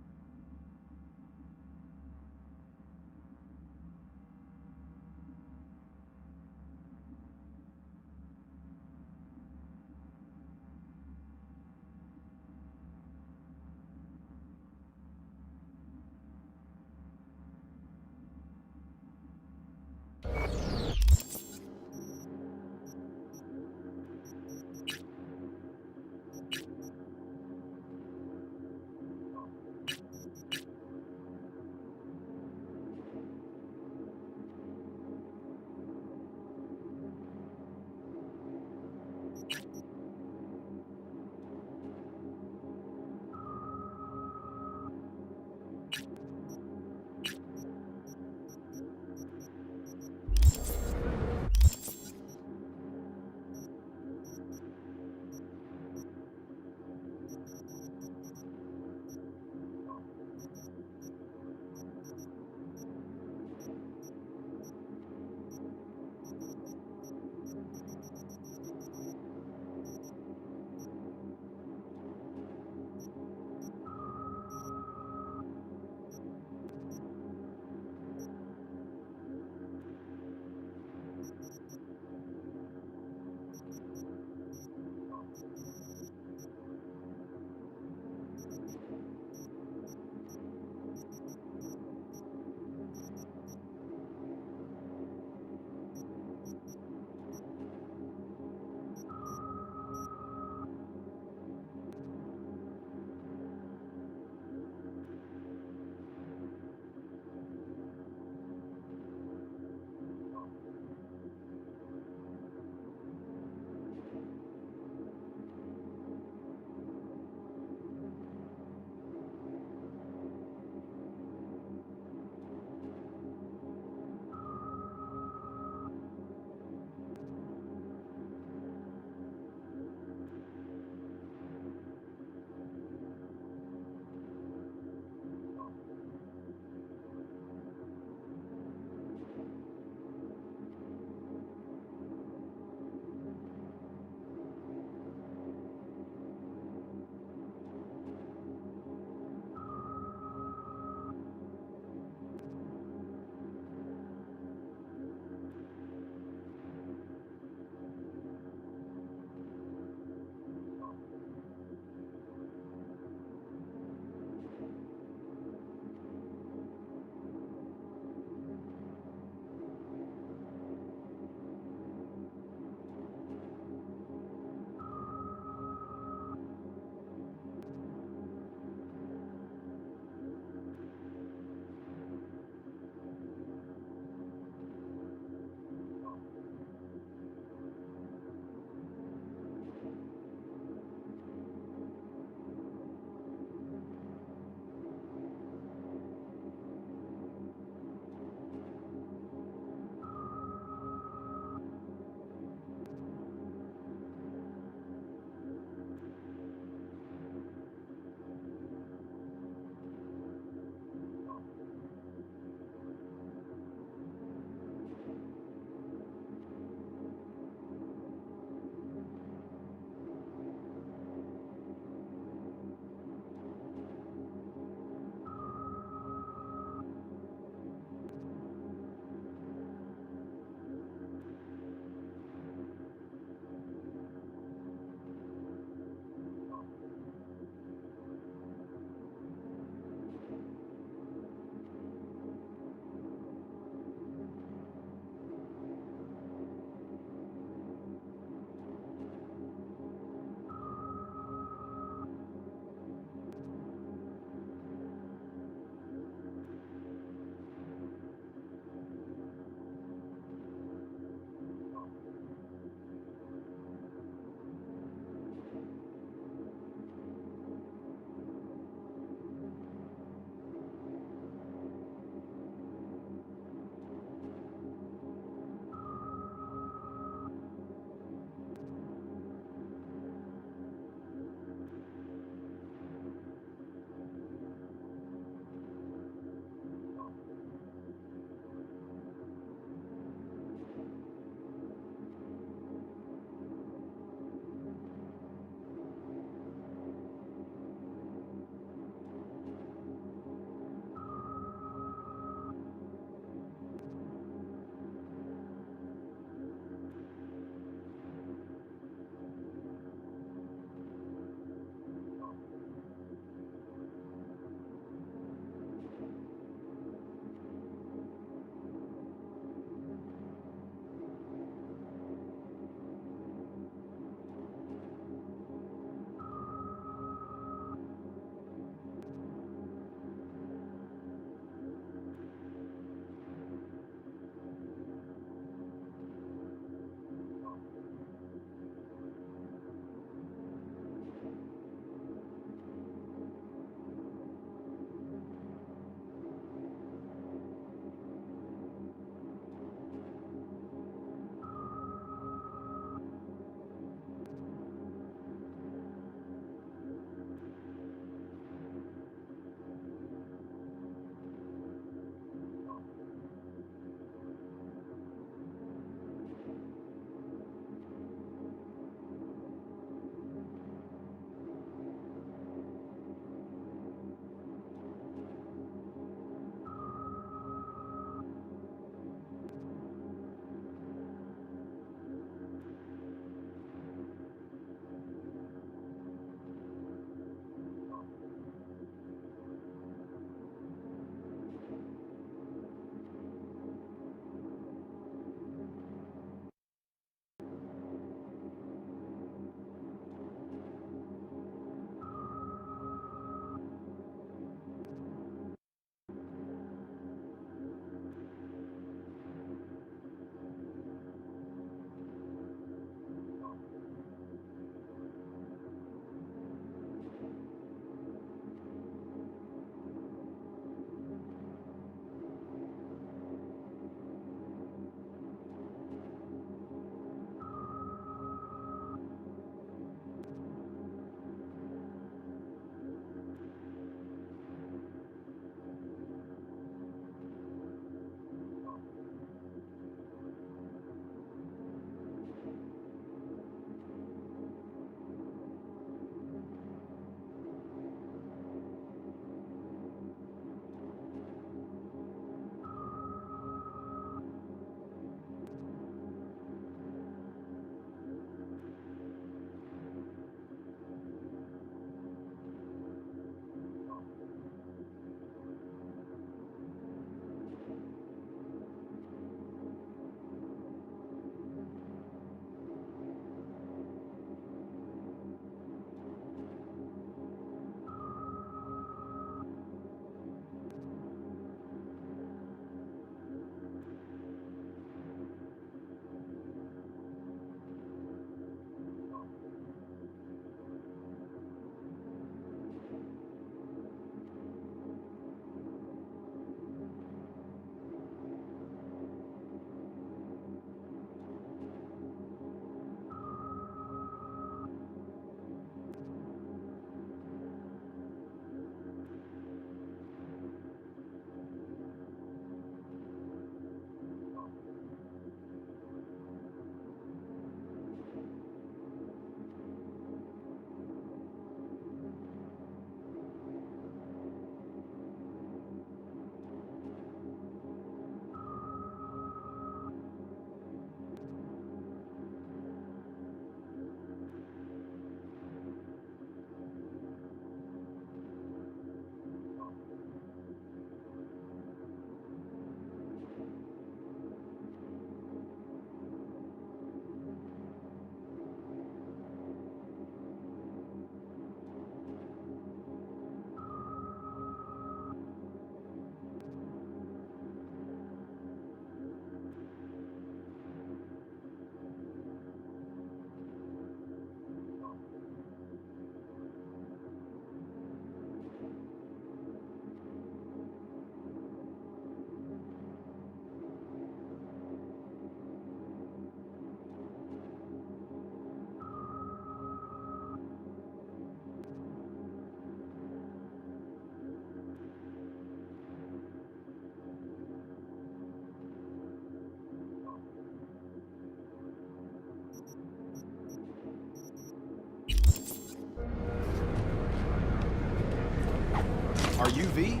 Are you V?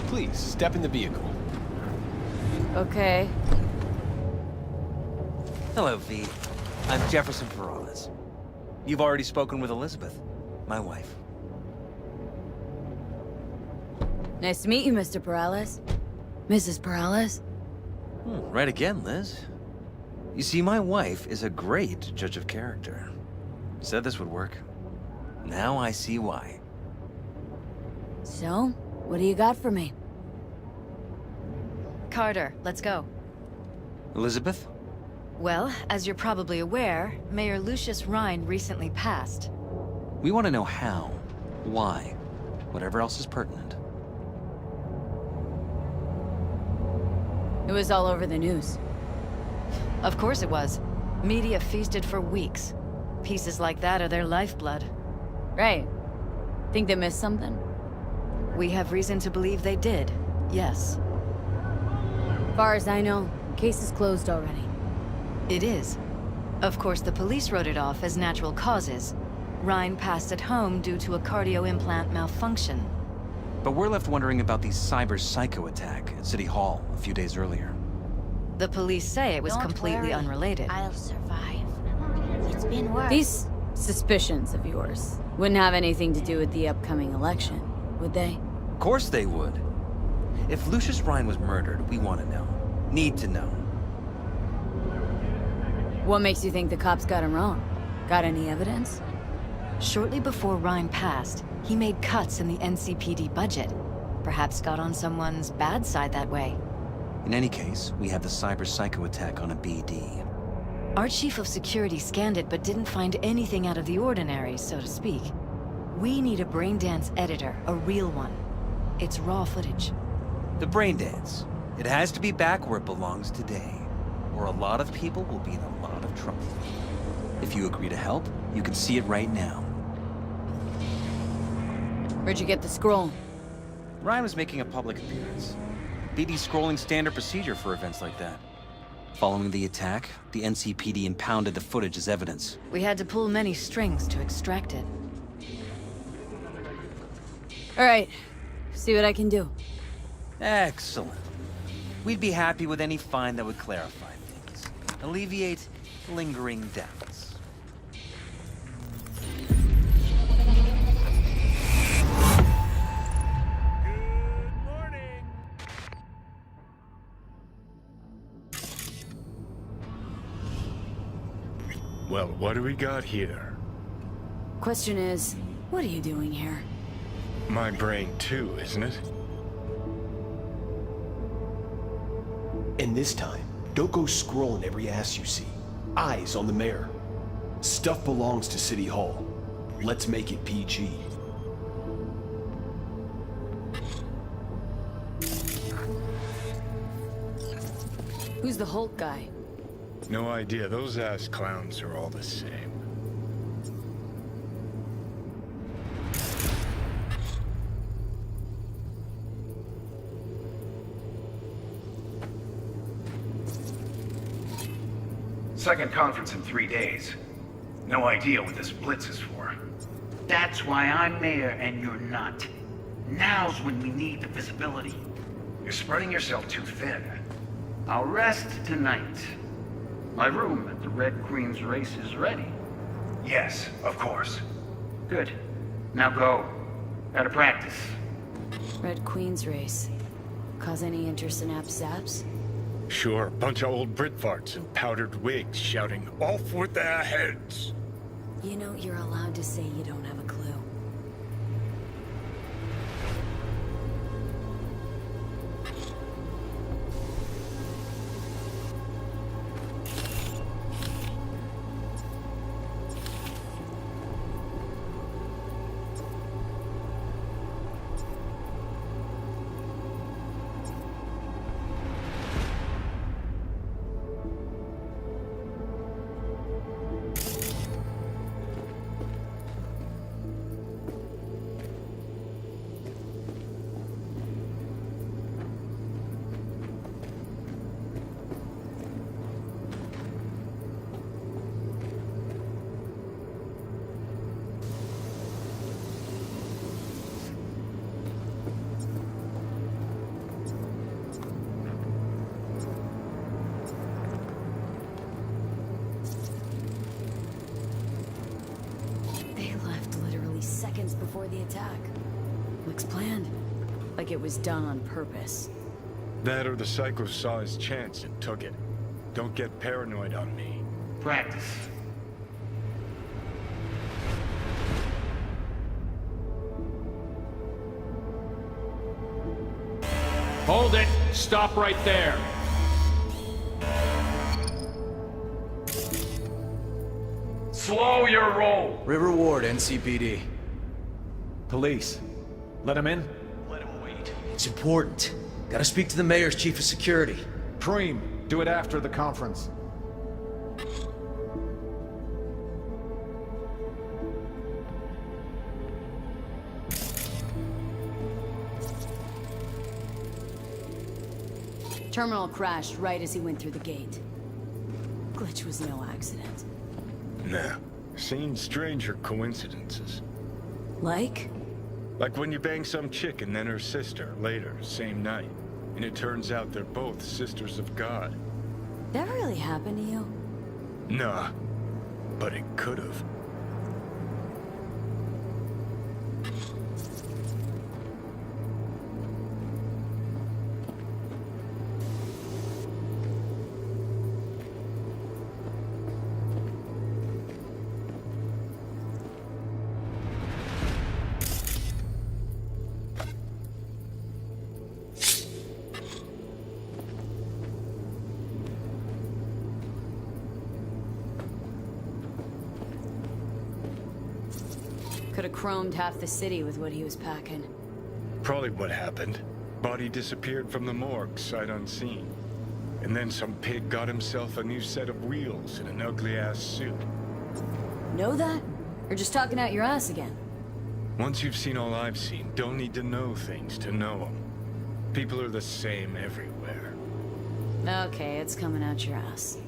Please, step in the vehicle. Okay. Hello, V. I'm Jefferson Perales. You've already spoken with Elizabeth, my wife. Nice to meet you, Mr. Perales. Mrs. Perales? Right again, Liz. You see, my wife is a great judge of character. Said this would work. Now I see why. So, what do you got for me? Carter, let's go. Elizabeth? Well, as you're probably aware, Mayor Lucius Rhine recently passed. We want to know how, why, whatever else is pertinent. It was all over the news. Of course it was. Media feasted for weeks. Pieces like that are their lifeblood. Right. Think they missed something? We have reason to believe they did, yes. Far as I know, case is closed already. It is. Of course, the police wrote it off as natural causes. Rhine passed at home due to a cardio implant malfunction. But we're left wondering about the cyber psycho attack at City Hall a few days earlier. The police say it was completely unrelated. I'll survive. It's been worse. These suspicions of yours wouldn't have anything to do with the upcoming election, would they? Of course they would. If Lucius Rhine was murdered, we want to know. Need to know. What makes you think the cops got him wrong? Got any evidence? Shortly before Rhine passed, he made cuts in the NCPD budget. Perhaps got on someone's bad side that way. In any case, we have the cyber psycho attack on a BD. Our chief of security scanned it but didn't find anything out of the ordinary, so to speak. We need a braindance editor, a real one. It's raw footage. The braindance. It has to be back where it belongs today, or a lot of people will be in a lot of trouble. If you agree to help, you can see it right now. Where'd you get the scroll? Ryan was making a public appearance. BD's scrolling standard procedure for events like that. Following the attack, the NCPD impounded the footage as evidence. We had to pull many strings to extract it. All right, see what I can do. Excellent. We'd be happy with any find that would clarify things, alleviate lingering doubts. Well, what do we got here? Question is, what are you doing here? My brain too, isn't it? And this time, don't go scrolling every ass you see. Eyes on the mayor. Stuff belongs to City Hall. Let's make it PG. Who's the Hulk guy? No idea. Those ass clowns are all the same. Second conference in 3 days. No idea what this blitz is for. That's why I'm mayor and you're not. Now's when we need the visibility. You're spreading yourself too thin. I'll rest tonight. My room at the Red Queen's race is ready. Yes, of course. Good. Now go. Gotta practice. Red Queen's race. Cause any interest in Zaps? Sure, bunch of old Brit farts in powdered wigs shouting, "Off with their heads!" You know, you're allowed to say you don't have a clue. before the attack. Looks planned. Like it was done on purpose. That or the Psycho saw his chance and took it. Don't get paranoid on me. Practice. Hold it! Stop right there! Slow your roll! River Ward, NCPD. Police. Let him in? Let him wait. It's important. Gotta speak to the mayor's chief of security. Preem, do it after the conference. Terminal crashed right as he went through the gate. Glitch was no accident. Nah. Seen stranger coincidences. Like? Like when you bang some chick and then her sister, later, same night. And it turns out they're both sisters of God. That really happened to you? Nah. But it could've. Could have chromed half the city with what he was packing. Probably what happened. Body disappeared from the morgue, sight unseen. And then some pig got himself a new set of wheels and an ugly-ass suit. Know that? Or just talking out your ass again? Once you've seen all I've seen, don't need to know things to know them. People are the same everywhere. Okay, it's coming out your ass.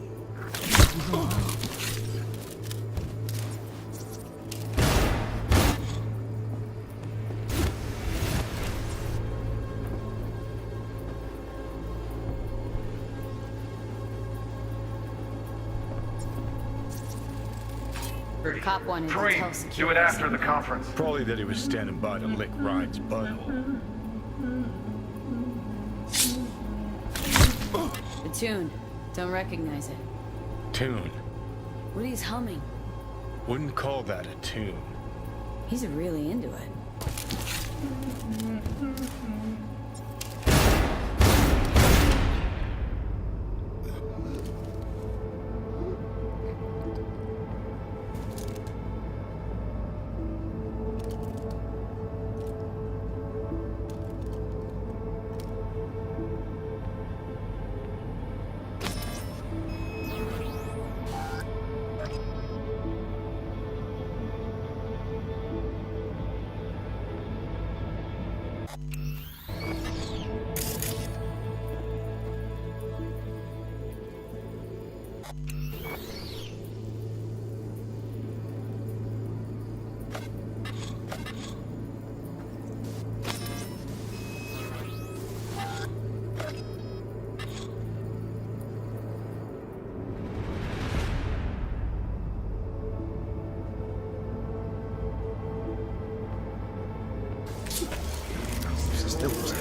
Cop one in hotel security. Do it after the conference. Probably that he was standing by to lick Ryan's butthole. The tune. Don't recognize it. Tune. What he's humming. Wouldn't call that a tune. He's really into it.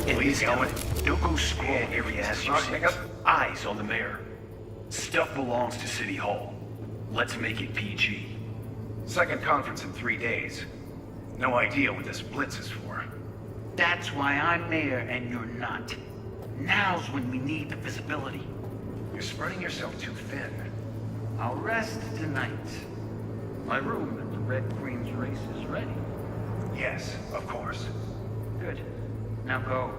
Please going. Don't go scroll every ass you see. Eyes on the mayor. Stuff belongs to City Hall. Let's make it PG. Second conference in 3 days. No idea what this blitz is for. That's why I'm mayor and you're not. Now's when we need the visibility. You're spreading yourself too thin. I'll rest tonight. My room at the Red Queen's race is ready. Yes, of course. Good. Now go.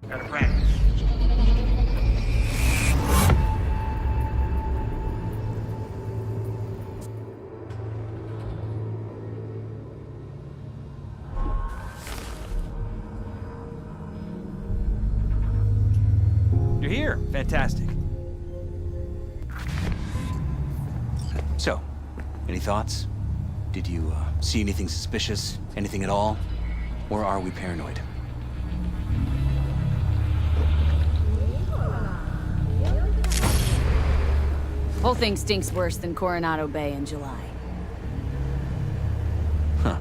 Gotta practice. You're here. Fantastic. So, any thoughts? Did you see anything suspicious? Anything at all? Or are we paranoid? Whole thing stinks worse than Coronado Bay in July. Huh.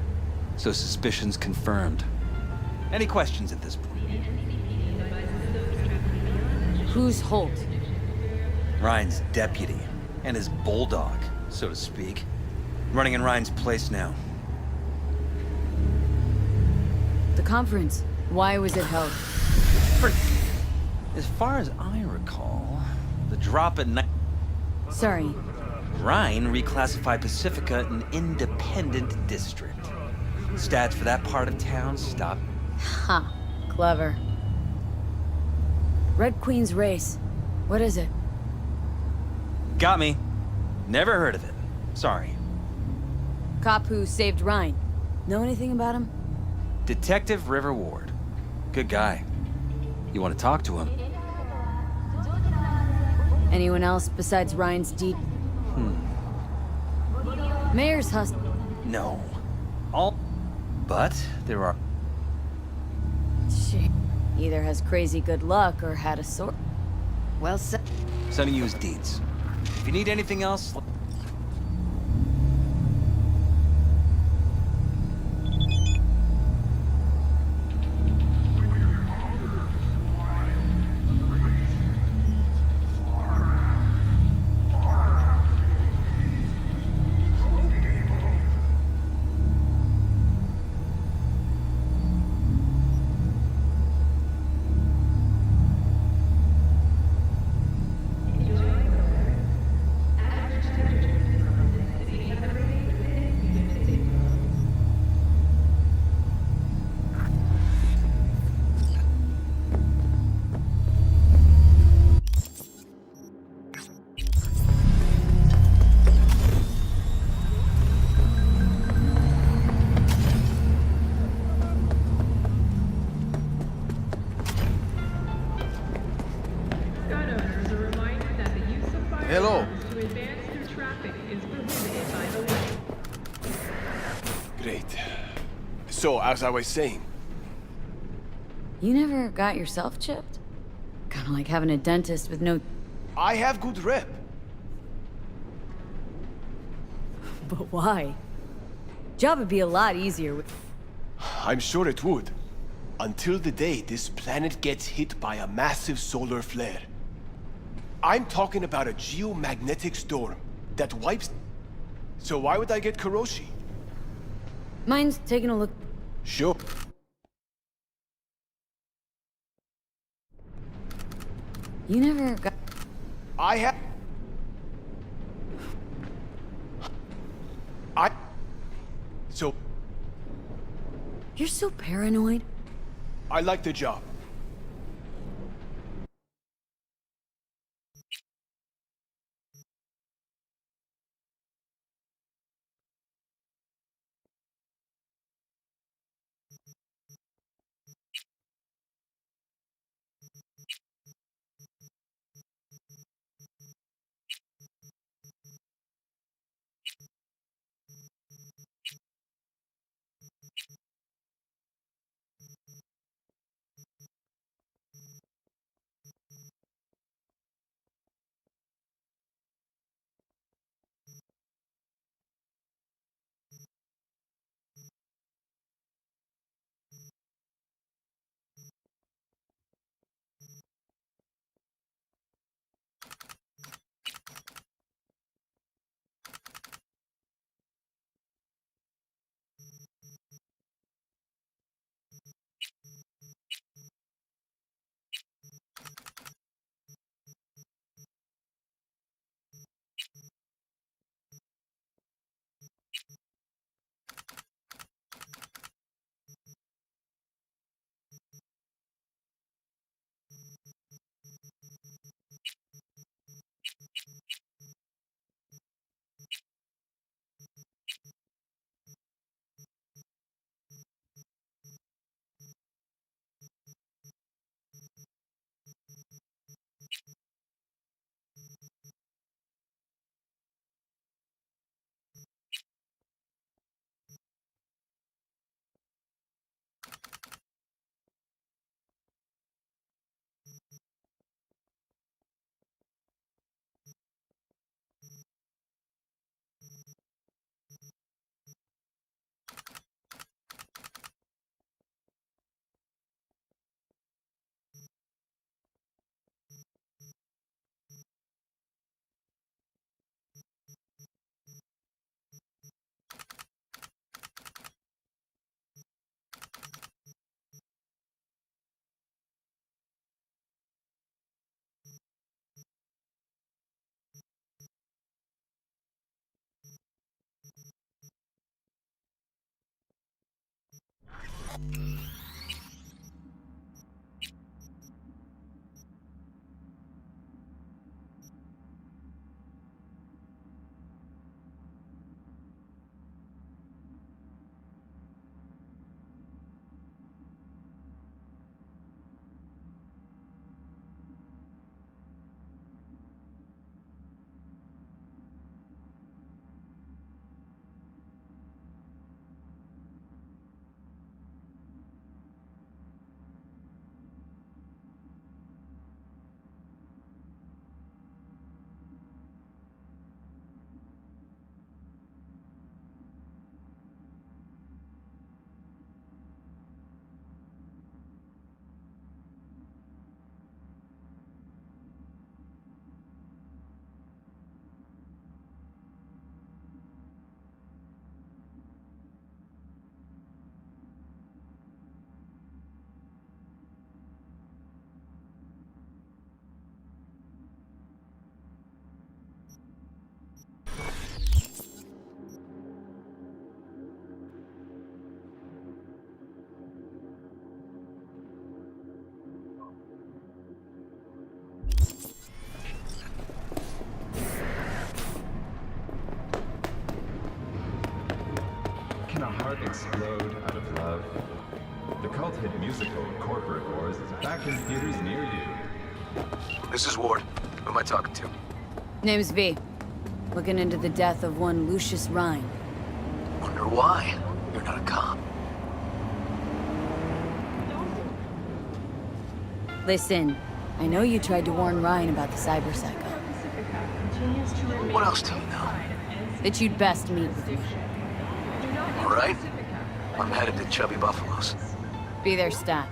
So suspicions confirmed. Any questions at this point? Who's Holt? Ryan's deputy. And his bulldog, so to speak. Running in Ryan's place now. The conference. Why was it held? As far as I recall, the drop at night... Sorry. Ryan reclassified Pacifica an independent district. Stats for that part of town stop. Huh. Clever. Red Queen's race. What is it? Got me. Never heard of it. Sorry. Cop who saved Ryan. Know anything about him? Detective River Ward. Good guy. You want to talk to him? Anyone else besides Ryan's Mayor's husband. No. All... But there are... She either has crazy good luck or had a sword. Well said. Sending you his deeds. If you need anything else... Hello. To advance through traffic is prohibited by the law. Great. So, as I was saying, You never got yourself chipped? Kinda like having a dentist with no... I have good rep. But why? Job would be a lot easier with... I'm sure it would. Until the day this planet gets hit by a massive solar flare. I'm talking about a geomagnetic storm that wipes... So why would I get Kuroshi? Mine's taking a look... Sure. You never got... I have... So... You're so paranoid. I like the job. Can a heart explode out of love? The cult hit musical Corporate Wars is back in theaters near you. This is Ward. Who am I talking to? Name's V. Looking into the death of one Lucius Rhine. Wonder why? You're not a cop. Listen, I know you tried to warn Ryan about the cyber psycho. What else do you know? That you'd best meet with me. All right. I'm headed to Chubby Buffalo's. Be there, stat.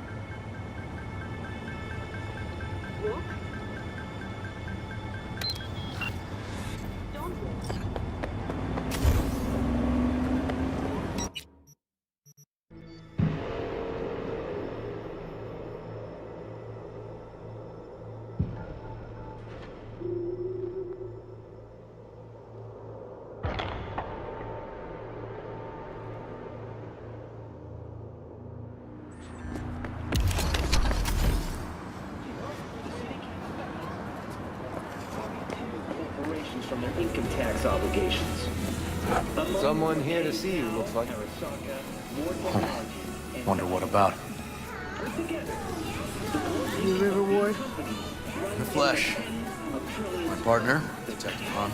From their income tax obligations. Someone here to see you, looks like. Wonder what about? You River Ward? In the flesh. My partner, Detective Hahn.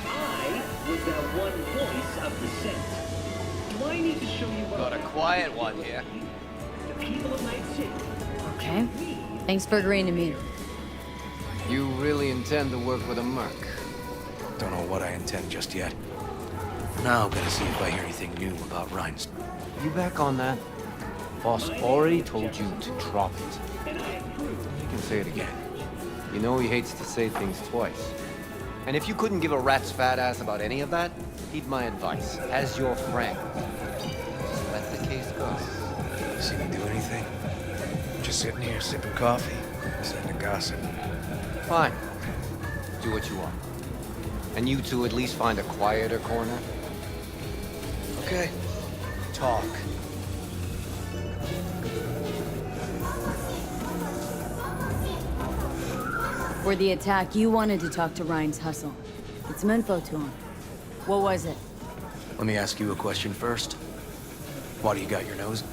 I was that one voice of dissent. Do I need to show you what Got a quiet one here. the people of Night City? Okay. Thanks for agreeing to meet. You really intend to work with a merc? Don't know what I intend just yet. Now, gotta see if I hear anything new about Rhines. You back on that? Boss already told you to drop it. You can say it again. You know he hates to say things twice. And if you couldn't give a rat's fat ass about any of that, heed my advice. As your friend, just let the case go. See me do anything? Just sitting here sipping coffee, listening to gossip. Fine. Do what you want. And you two at least find a quieter corner? Okay. Talk. For the attack, you wanted to talk to Ryan's hustle. Get some info to him. What was it? Let me ask you a question first. Why do you got your nose?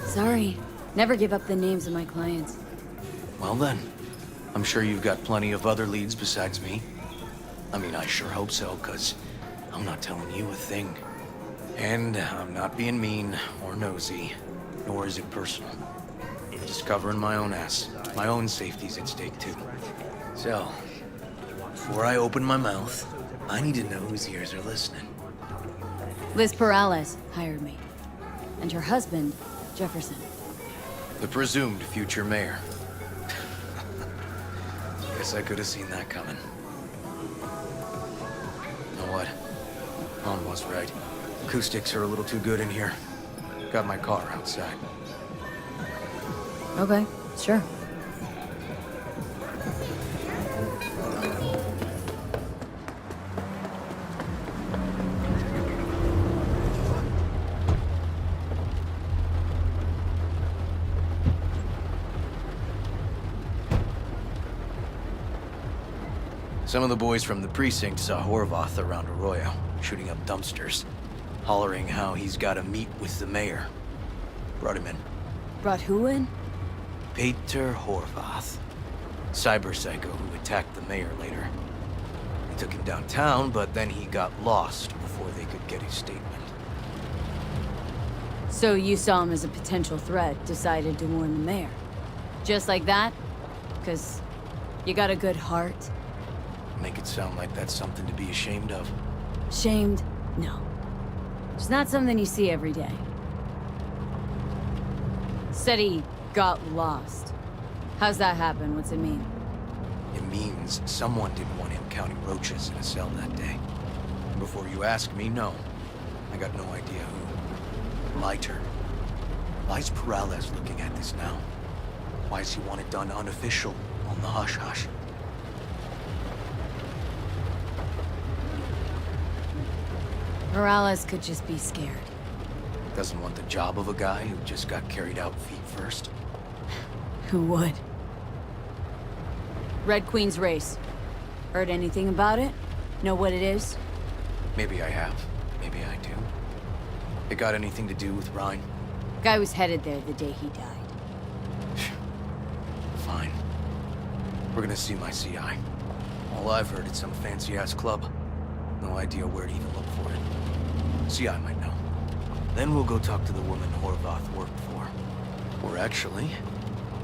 Sorry. Never give up the names of my clients. Well then, I'm sure you've got plenty of other leads besides me. I mean, I sure hope so, 'cause I'm not telling you a thing. And I'm not being mean or nosy, nor is it personal. Just covering my own ass. My own safety's at stake too. So, before I open my mouth, I need to know whose ears are listening. Liz Perales hired me. And her husband, Jefferson. The presumed future mayor. Guess I could have seen that coming. You know what? Mom was right. Acoustics are a little too good in here. Got my car outside. Okay, sure. Some of the boys from the precinct saw Horvath around Arroyo, shooting up dumpsters, hollering how he's got to meet with the mayor. Brought him in. Brought who in? Peter Horvath. Cyber psycho who attacked the mayor later. They took him downtown, but then he got lost before they could get his statement. So you saw him as a potential threat, decided to warn the mayor. Just like that? Because you got a good heart? Make it sound like that's something to be ashamed of. Shamed? No. It's not something you see every day. Said he got lost. How's that happen? What's it mean? It means someone didn't want him counting roaches in a cell that day. Before you ask me, no. I got no idea who. My turn. Why's Peralez looking at this now? Why does he want it done unofficial, on the hush-hush? Morales could just be scared. Doesn't want the job of a guy who just got carried out feet first? Who would? Red Queen's race. Heard anything about it? Know what it is? Maybe I have. Maybe I do. It got anything to do with Rhine? Guy was headed there the day he died. Fine. We're gonna see my CI. All I've heard is some fancy-ass club. No idea where to even look for it. CI might know. Then we'll go talk to the woman Horvath worked for. Or actually,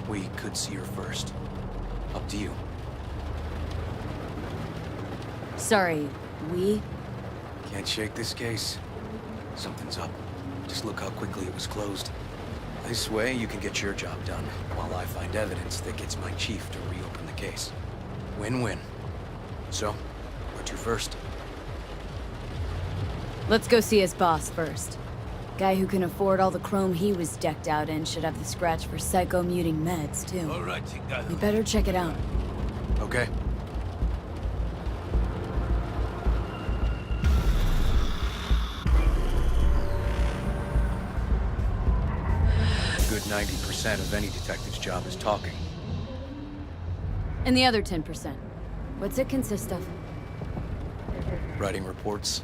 we could see her first. Up to you. Sorry, we? Can't shake this case. Something's up. Just look how quickly it was closed. This way, you can get your job done, while I find evidence that gets my chief to reopen the case. Win-win. So, where to first? Let's go see his boss first. Guy who can afford all the chrome he was decked out in should have the scratch for psycho-muting meds, too. All right, You better check it out. Okay. A good 90% of any detective's job is talking. And the other 10%? What's it consist of? Writing reports.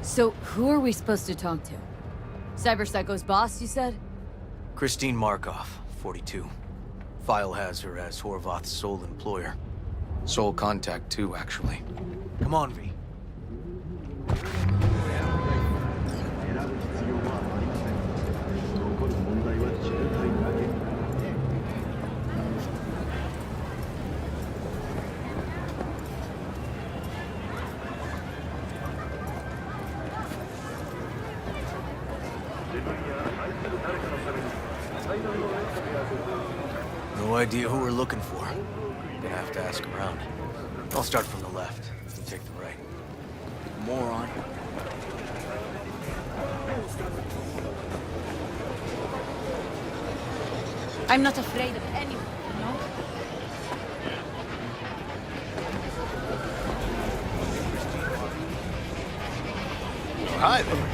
So, who are we supposed to talk to? Cyber Psycho's boss, you said? Christine Markov, 42. File has her as Horvath's sole employer. Sole contact, too, actually. Come on, V. No idea who we're looking for. Gonna have to ask around. I'll start from the left and take the right. Moron. I'm not afraid of anyone, you know? Hi there.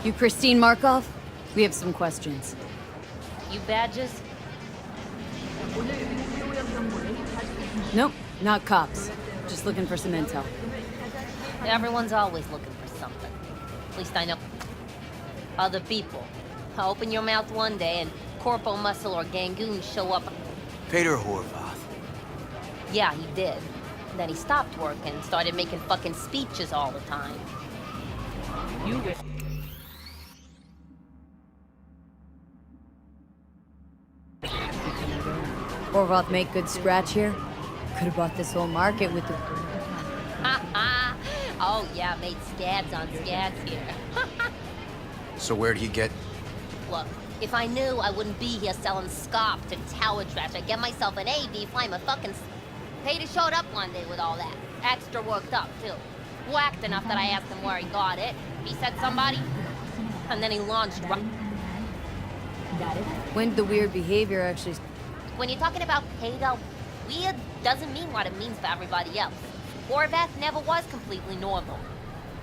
You Christine Markov? We have some questions. You badges? Nope, not cops. Just looking for some intel. Everyone's always looking for something. At least I know. Other people. Open your mouth one day and Corpo Muscle or Gangoon show up. Peter Horvath. Yeah, he did. Then he stopped working and started making fucking speeches all the time. You Horvath make good scratch here? Could have bought this whole market with the... Oh yeah, made scads on scads here. So where'd he get... Look, if I knew, I wouldn't be here selling scarf to tower trash. I'd get myself an AV, fly my fucking... Peter showed up one day with all that. Extra worked up, too. Whacked enough that I asked him where he got it. He said somebody, and then he launched... When did the weird behavior actually... When you're talking about Peter, weird doesn't mean what it means for everybody else. Horvath never was completely normal.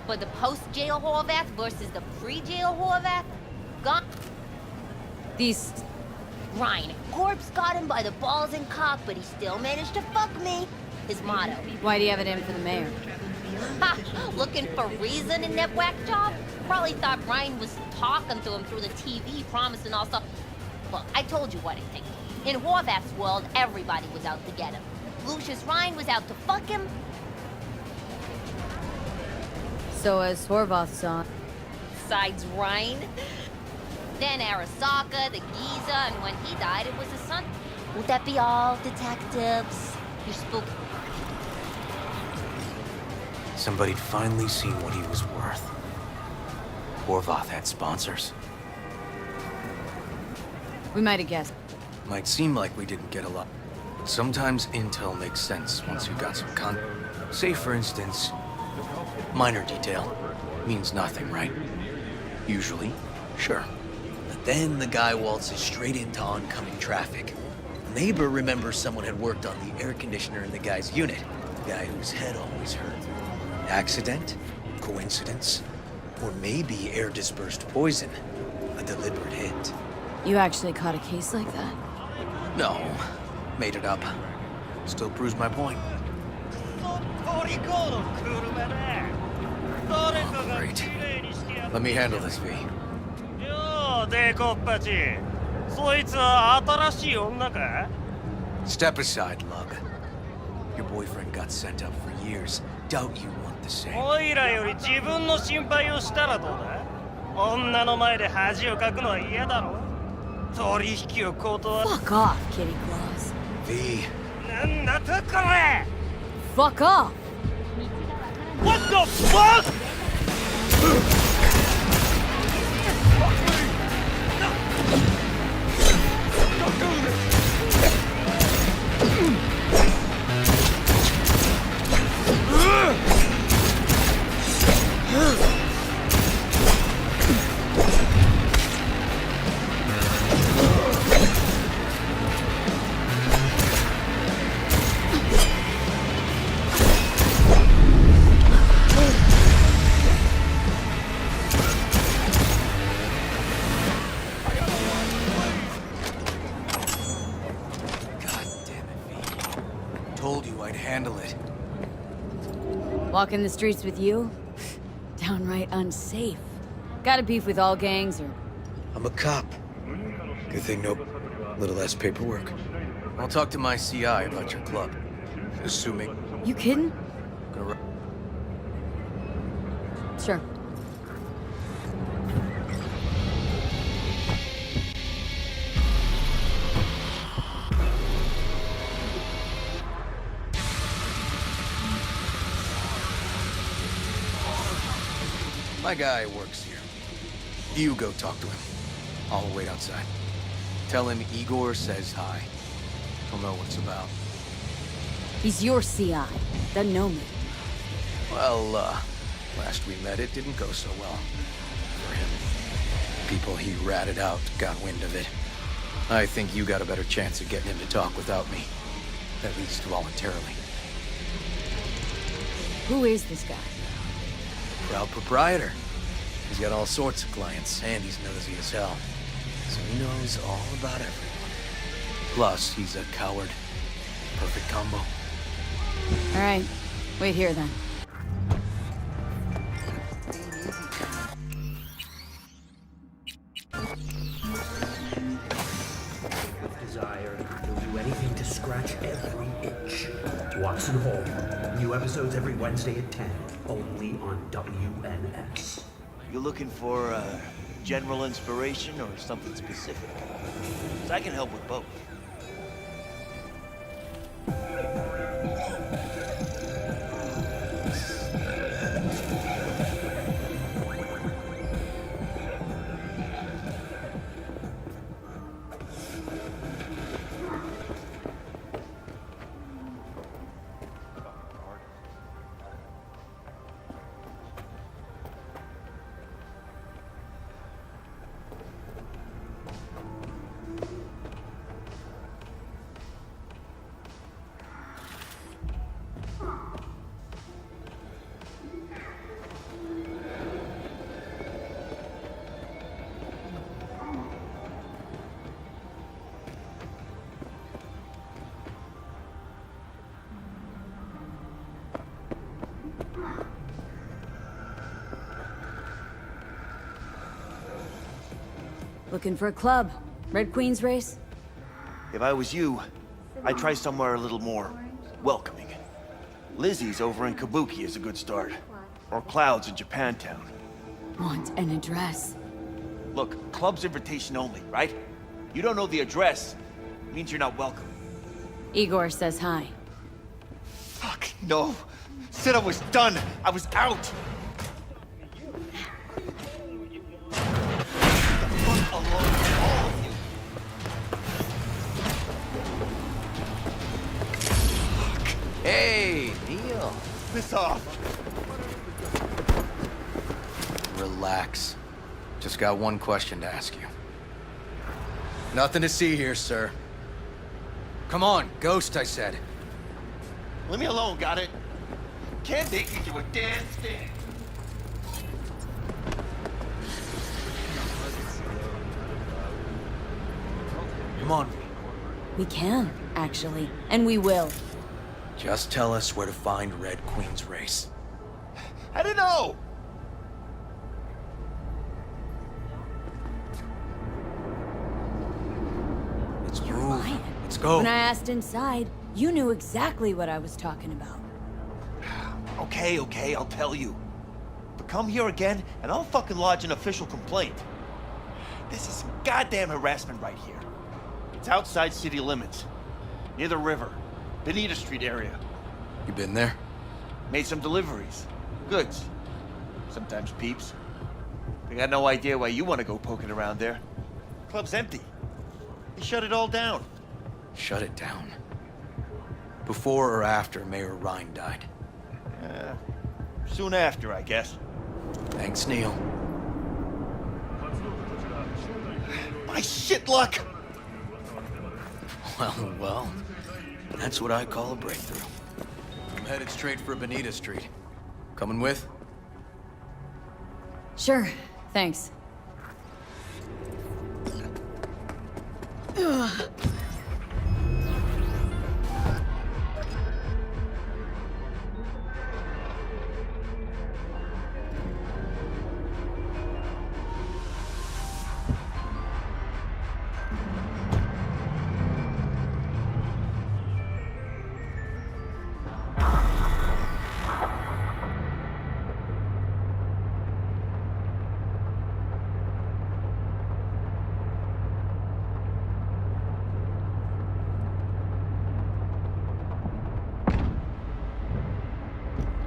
But the post-jail Horvath versus the pre-jail Horvath? Gone. These... Ryan, Corpse got him by the balls and cock, but he still managed to fuck me. His motto. Why do you have it in for the mayor? Ha! Looking for reason in that whack job? Probably thought Ryan was talking to him through the TV, promising all stuff. Look, I told you what I think. In Horvath's world, everybody was out to get him. Lucius Ryan was out to fuck him. So as Horvath saw... Besides Ryan. Then Arasaka, the Giza, and when he died, it was his son. Would that be all, detectives? You're spooky. Somebody'd finally seen what he was worth. Horvath had sponsors. We might have guessed. Might seem like we didn't get a lot. Sometimes intel makes sense once you've got some Say, for instance, minor detail means nothing, right? Usually, sure. But then the guy waltzes straight into oncoming traffic. A neighbor remembers someone had worked on the air conditioner in the guy's unit. The guy whose head always hurt. Accident? Coincidence? Or maybe air-dispersed poison. A deliberate hit. You actually caught a case like that? No. Made it up. Still proves my point. Oh, great. Let me handle this, V. Step aside, Lug. Your boyfriend got sent up for years. Doubt you want the same. Fuck off, Kitty Claus. V. Fuck off! What the fuck?! Told you I'd handle it. Walking the streets with you? Downright unsafe. Got a beef with all gangs, or... I'm a cop. Good thing no... little less paperwork. I'll talk to my CI about your club. Assuming... You kidding? Sure. My guy works here. You go talk to him. I'll wait outside. Tell him Igor says hi. He'll know what it's about. He's your CI. Doesn't know me. Well, last we met, it didn't go so well. For him. People he ratted out got wind of it. I think you got a better chance of getting him to talk without me. At least voluntarily. Who is this guy? Proud proprietor. He's got all sorts of clients, and he's nosy as hell. So he knows all about everyone. Plus, he's a coward. Perfect combo. All right. Wait here, then. Desire, he'll do anything to scratch every itch. Watson Hall. New episodes every Wednesday at 10. Only on WNS. You looking for general inspiration or something specific? 'Cause I can help with both. Looking for a club? Red Queen's race? If I was you, I'd try somewhere a little more welcoming. Lizzie's over in Kabuki is a good start. Or Cloud's in Japantown. Want an address? Look, club's invitation only, right? You don't know the address. Means you're not welcome. Igor says hi. Fuck, no. Said I was done. I was out. Hey, Neil. Piss off. Relax. Just got one question to ask you. Nothing to see here, sir. Come on, Ghost, I said. Leave me alone, got it? Can't make me do a damn thing. Come on. We can, actually. And we will. Just tell us where to find Red Queen's race. I don't know! Let's move. Let's go. When I asked inside, you knew exactly what I was talking about. Okay, I'll tell you. But come here again, and I'll fucking lodge an official complaint. This is some goddamn harassment right here. It's outside city limits. Near the river. Benita Street area. You been there? Made some deliveries. Goods. Sometimes peeps. I got no idea why you want to go poking around there. Club's empty. They shut it all down. Shut it down. Before or after Mayor Ryan died? Soon after, I guess. Thanks, Neil. My shit luck! Well, that's what I call a breakthrough. I'm headed straight for Benita Street. Coming with? Sure, thanks. Ugh.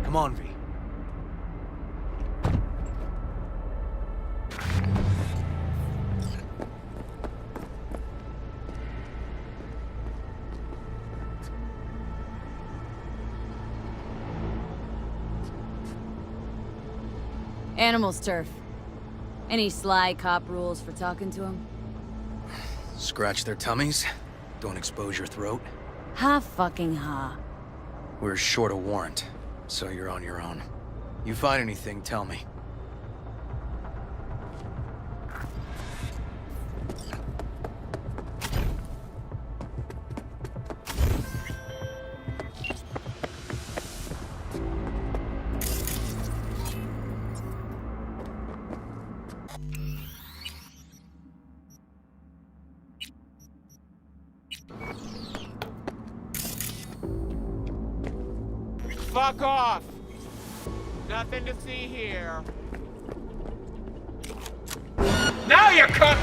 Come on, V. Animals turf. Any sly cop rules for talking to him? Scratch their tummies. Don't expose your throat. Ha fucking ha. We're short a warrant, so you're on your own. You find anything, tell me. Fuck off! Nothing to see here. Now you're cooked!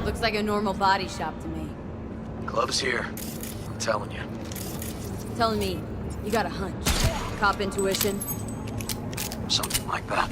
Looks like a normal body shop to me. Club's here. I'm telling you. Telling me you got a hunch. Cop intuition? Something like that.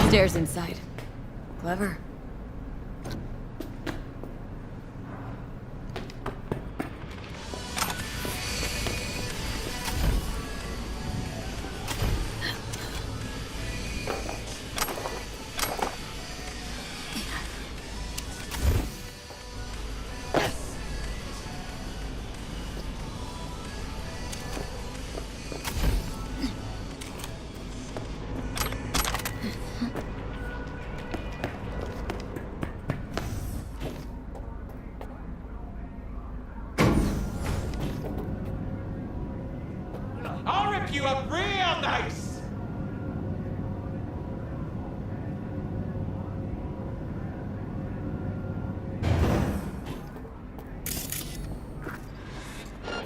Stairs inside. Clever. I'll rip you up real nice!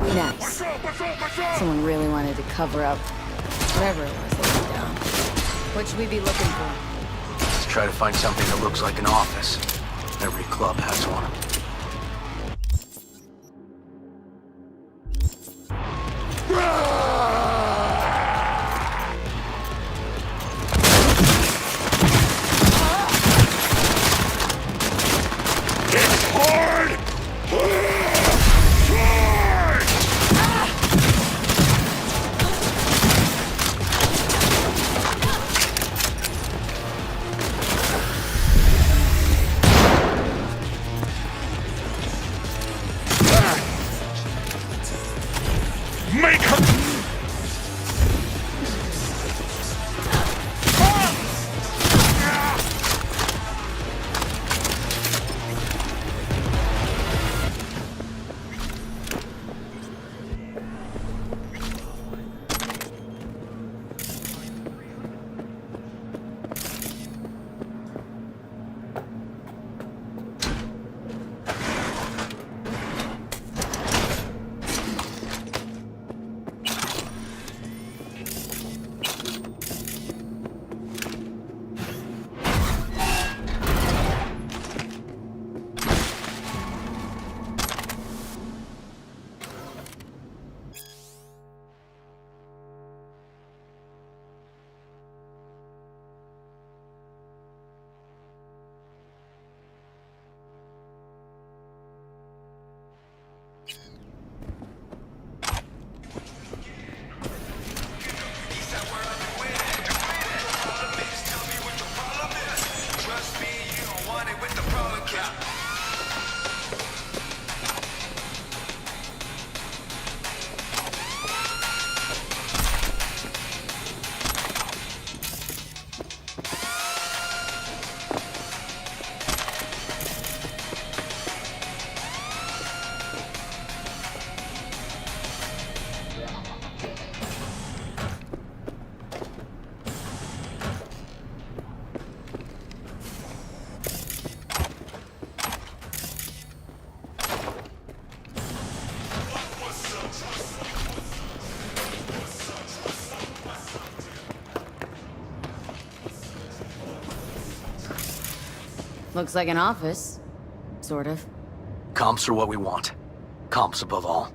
Nice. Someone really wanted to cover up whatever it was they put down. What should we be looking for? Let's try to find something that looks like an office. Every club has one. Looks like an office. Sort of. Comps are what we want. Comps above all.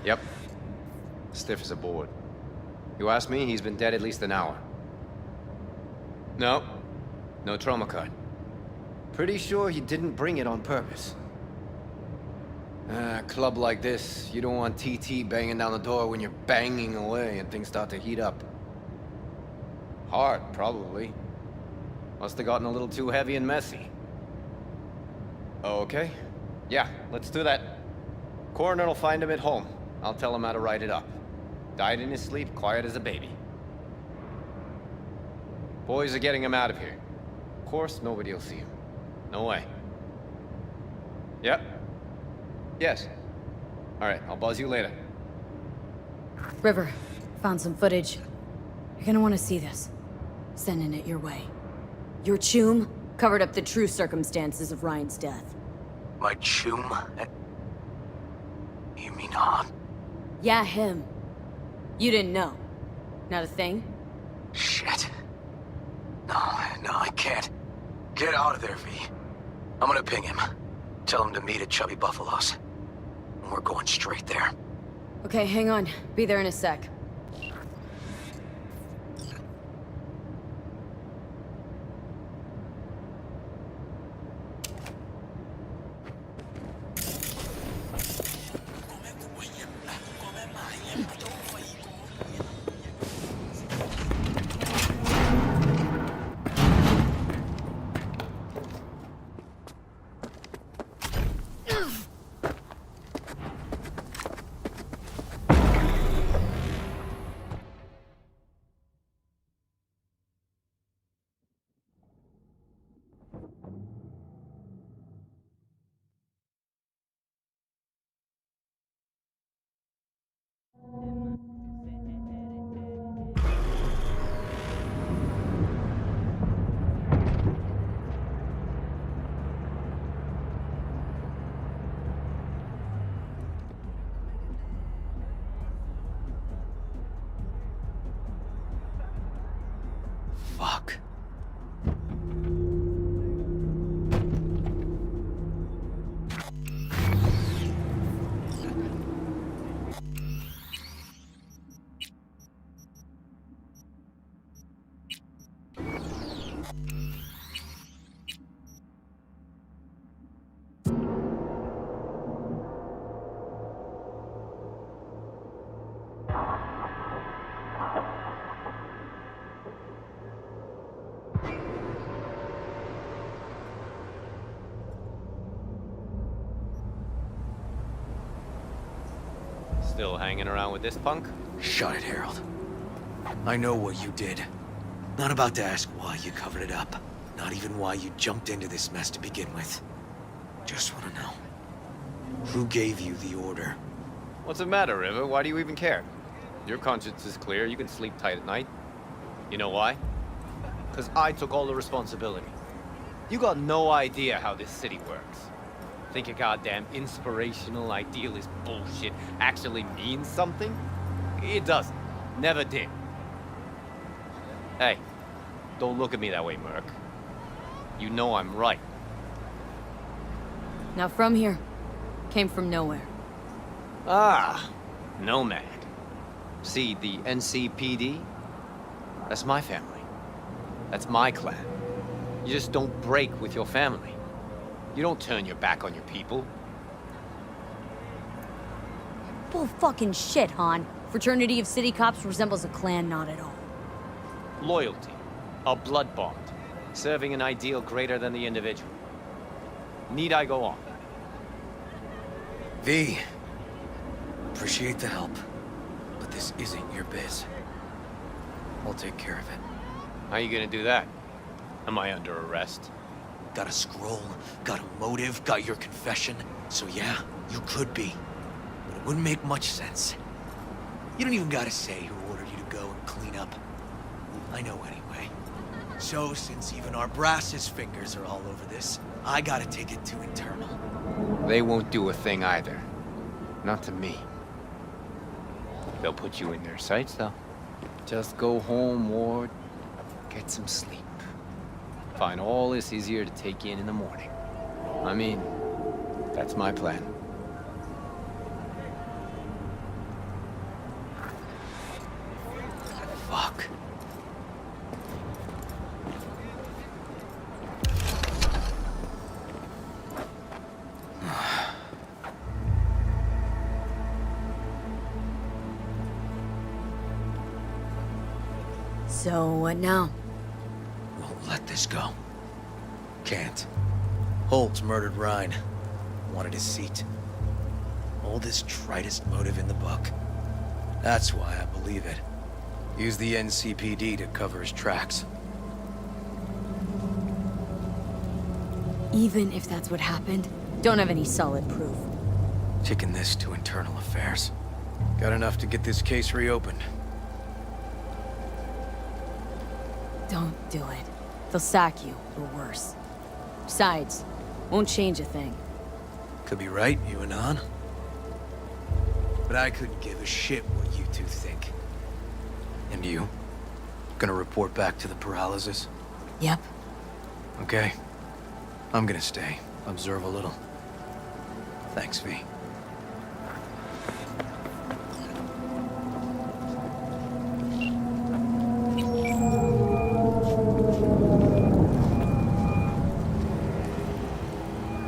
Yep. Stiff as a board. You ask me, he's been dead at least an hour. No. No trauma card. Pretty sure he didn't bring it on purpose. A club like this, you don't want TT banging down the door when you're banging away and things start to heat up. Hard, probably. Must have gotten a little too heavy and messy. Okay. Yeah, let's do that. Coroner will find him at home. I'll tell him how to write it up. Died in his sleep, quiet as a baby. Boys are getting him out of here. Of course, nobody will see him. No way. Yep. Yes. All right, I'll buzz you later. River, found some footage. You're gonna want to see this. Sending it your way. Your chum covered up the true circumstances of Ryan's death. My chum? You mean Han? Yeah, him. You didn't know. Not a thing? Shit. No, I can't. Get out of there, V. I'm gonna ping him. Tell him to meet at Chubby Buffalo's. And we're going straight there. Okay, hang on. Be there in a sec. Still hanging around with this punk? Shut it, Harold. I know what you did. Not about to ask why you covered it up. Not even why you jumped into this mess to begin with. Just want to know. Who gave you the order? What's the matter, River? Why do you even care? Your conscience is clear. You can sleep tight at night. You know why? Because I took all the responsibility. You got no idea how this city works. Think your goddamn inspirational, idealist bullshit actually means something? It doesn't. Never did. Hey, don't look at me that way, Merc. You know I'm right. Now from here. Came from nowhere. Ah, Nomad. See, the NCPD? That's my family. That's my clan. You just don't break with your family. You don't turn your back on your people. Bull fucking shit, Han. Fraternity of City Cops resembles a clan not at all. Loyalty. A blood bond. Serving an ideal greater than the individual. Need I go on? V. Appreciate the help. But this isn't your biz. I'll take care of it. How you gonna do that? Am I under arrest? Got a scroll, got a motive, got your confession. So yeah, you could be. But it wouldn't make much sense. You don't even gotta say who ordered you to go and clean up. I know anyway. So since even our brass's fingers are all over this, I gotta take it to internal. They won't do a thing either. Not to me. They'll put you in their sights, though. Just go home, Ward. Get some sleep. Find all this easier to take in the morning. I mean, that's my plan. Fuck. So, what now? Won't let this go. Can't. Holt's murdered Rhine. Wanted his seat. Oldest, tritest motive in the book. That's why I believe it. Use the NCPD to cover his tracks. Even if that's what happened, don't have any solid proof. Kicking this to internal affairs. Got enough to get this case reopened. Don't do it. They'll sack you, or worse. Besides, won't change a thing. Could be right, you and An. But I couldn't give a shit what you two think. And you? Gonna report back to the paralysis? Yep. Okay. I'm gonna stay. Observe a little. Thanks, V.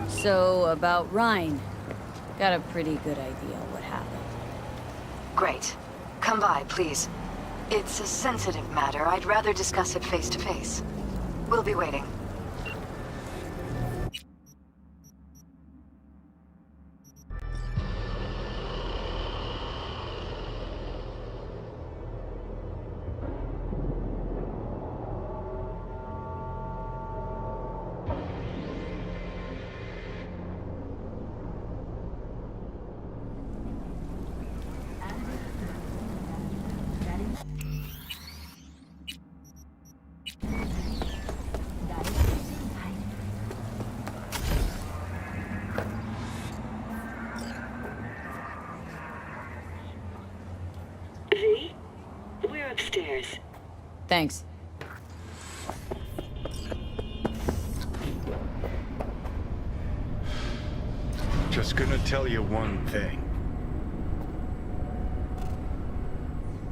So, about Rhine. Got a pretty good idea what happened. Great. Come by, please. It's a sensitive matter. I'd rather discuss it face to face. We'll be waiting. V? We're upstairs. Thanks. Just gonna tell you one thing.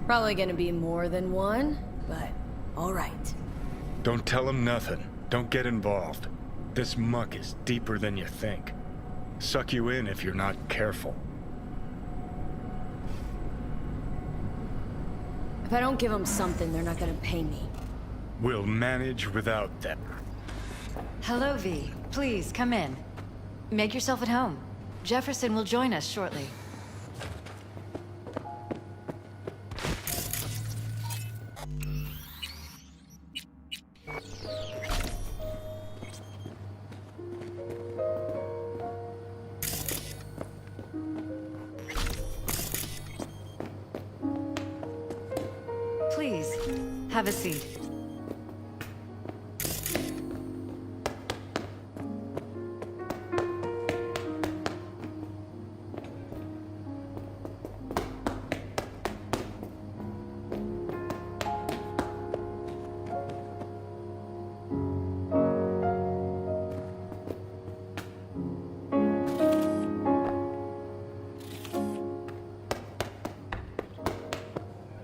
Probably gonna be more than one, but all right. Don't tell him nothing. Don't get involved. This muck is deeper than you think. Suck you in if you're not careful. If I don't give them something, they're not gonna pay me. We'll manage without them. Hello, V. Please, come in. Make yourself at home. Jefferson will join us shortly. Have a seat.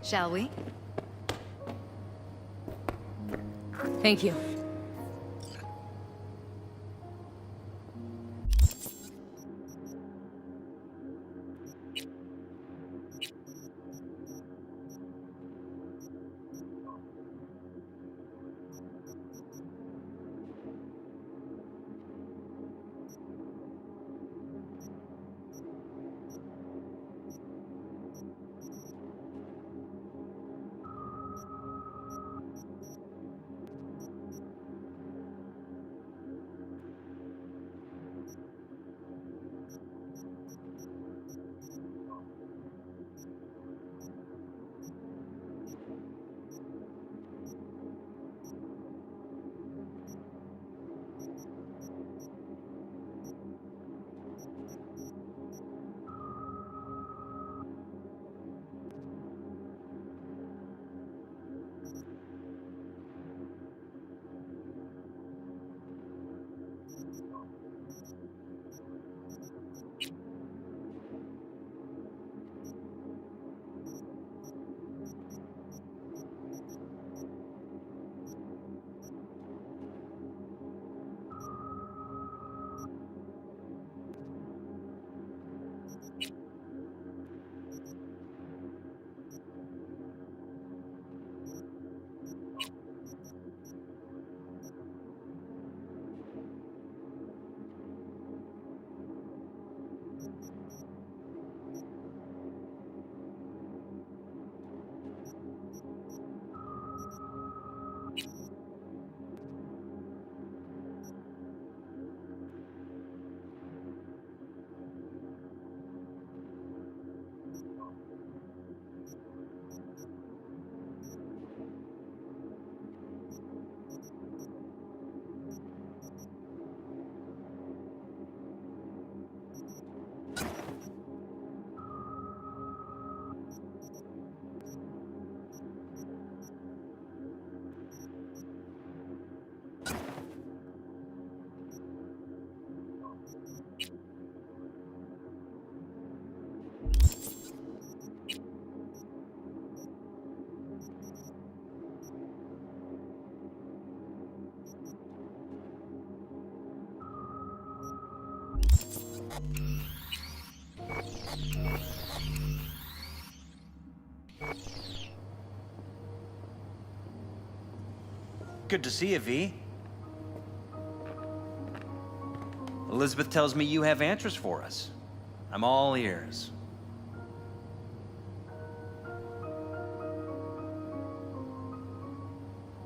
Shall we? Thank you. Good to see you, V. Elizabeth tells me you have answers for us. I'm all ears.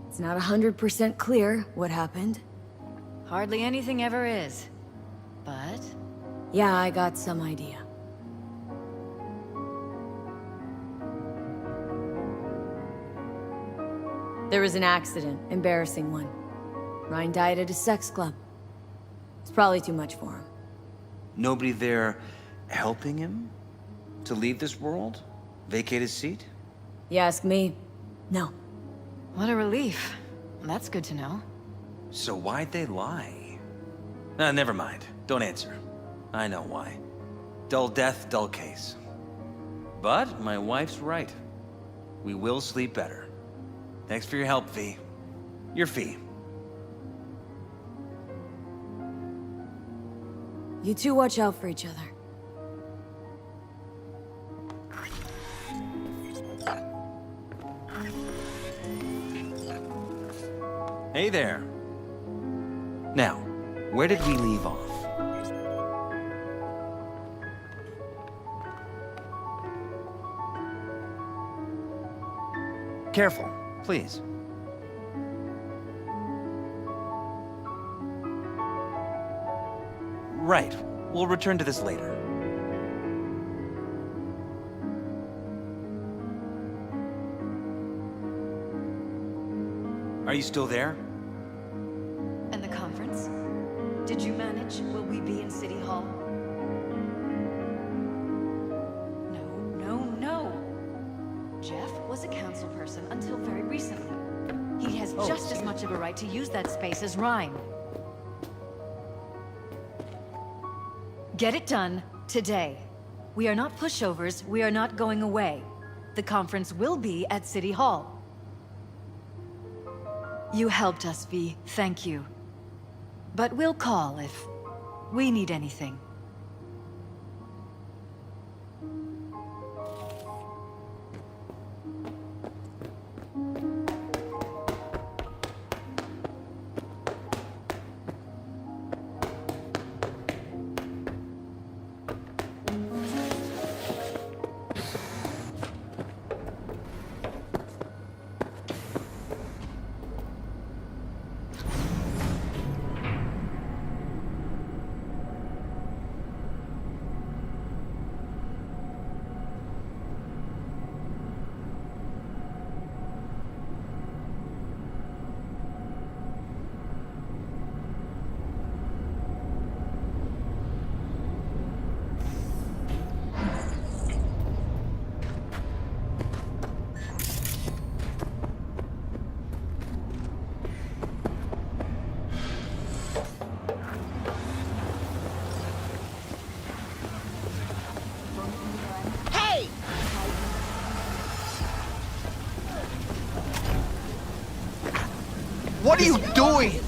It's not 100% clear what happened. Hardly anything ever is. But... Yeah, I got some idea. There was an accident, embarrassing one. Ryan died at a sex club. It's probably too much for him. Nobody there helping him to leave this world? Vacate his seat? You ask me? No. What a relief. That's good to know. So why'd they lie? Never mind. Don't answer. I know why. Dull death, dull case. But my wife's right. We will sleep better. Thanks for your help, V. Your fee. You two watch out for each other. Hey there. Now, where did we leave off? Careful, please. Right. We'll return to this later. you still there? And the conference? Did you manage? Will we be in City Hall? No. Jeff was a council person until very recently. He has just as much of a right to use that space as Ryan. Get it done today. We are not pushovers. We are not going away. The conference will be at City Hall. You helped us, V. Thank you. But we'll call if we need anything. What are you doing?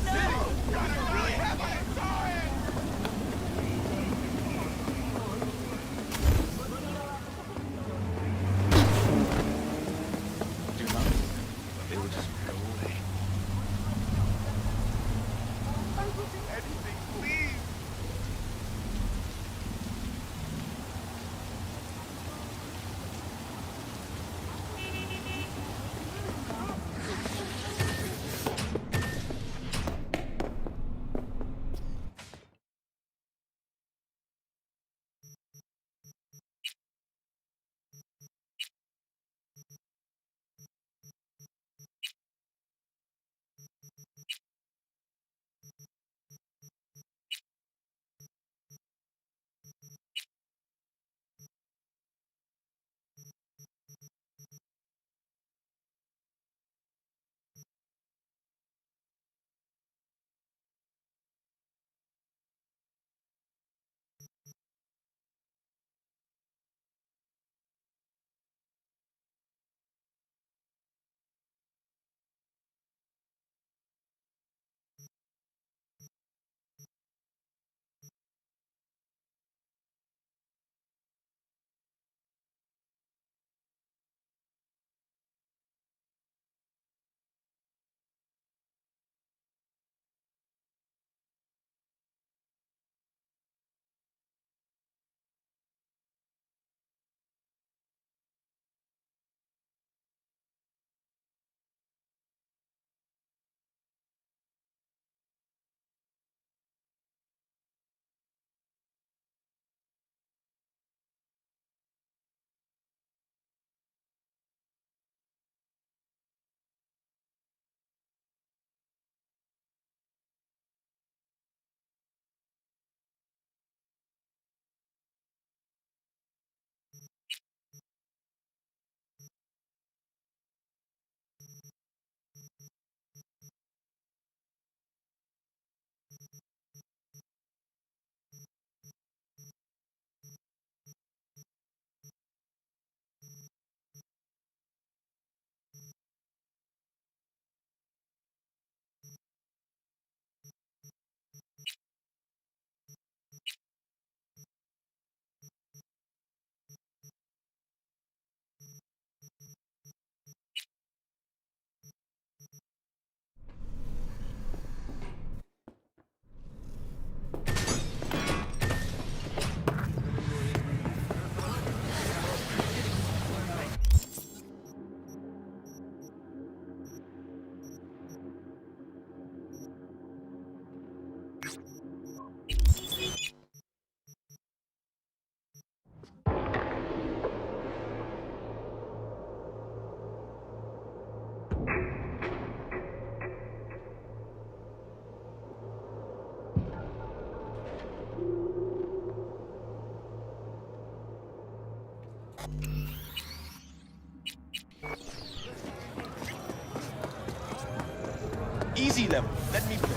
easy level. Let me play.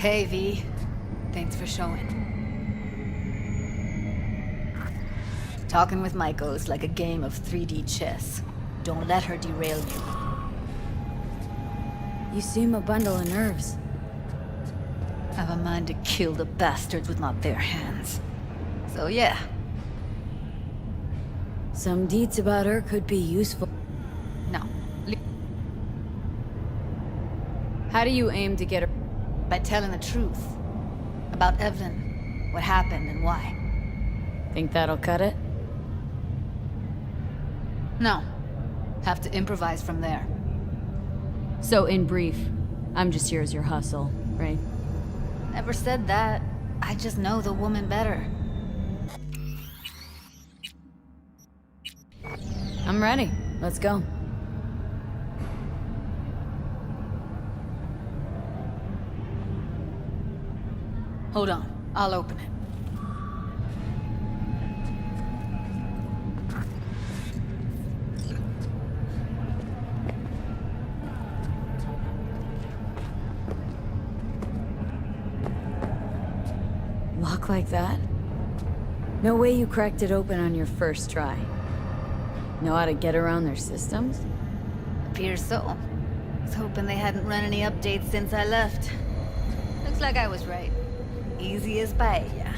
Hey, V. Thanks for showing. Talking with Maiko is like a game of 3D chess. Don't let her derail you. You seem a bundle of nerves. I've a mind to kill the bastards with my bare hands. So yeah. Some deeds about her could be useful. No. How do you aim to get her? By telling the truth. About Evelyn, what happened and why. Think that'll cut it? No. Have to improvise from there. So in brief, I'm just here as your hustle, right? Never said that. I just know the woman better. I'm ready. Let's go. Hold on. I'll open it. Lock like that? No way you cracked it open on your first try. Know how to get around their systems? Appears so. Was hoping they hadn't run any updates since I left. Looks like I was right. Easy as paella.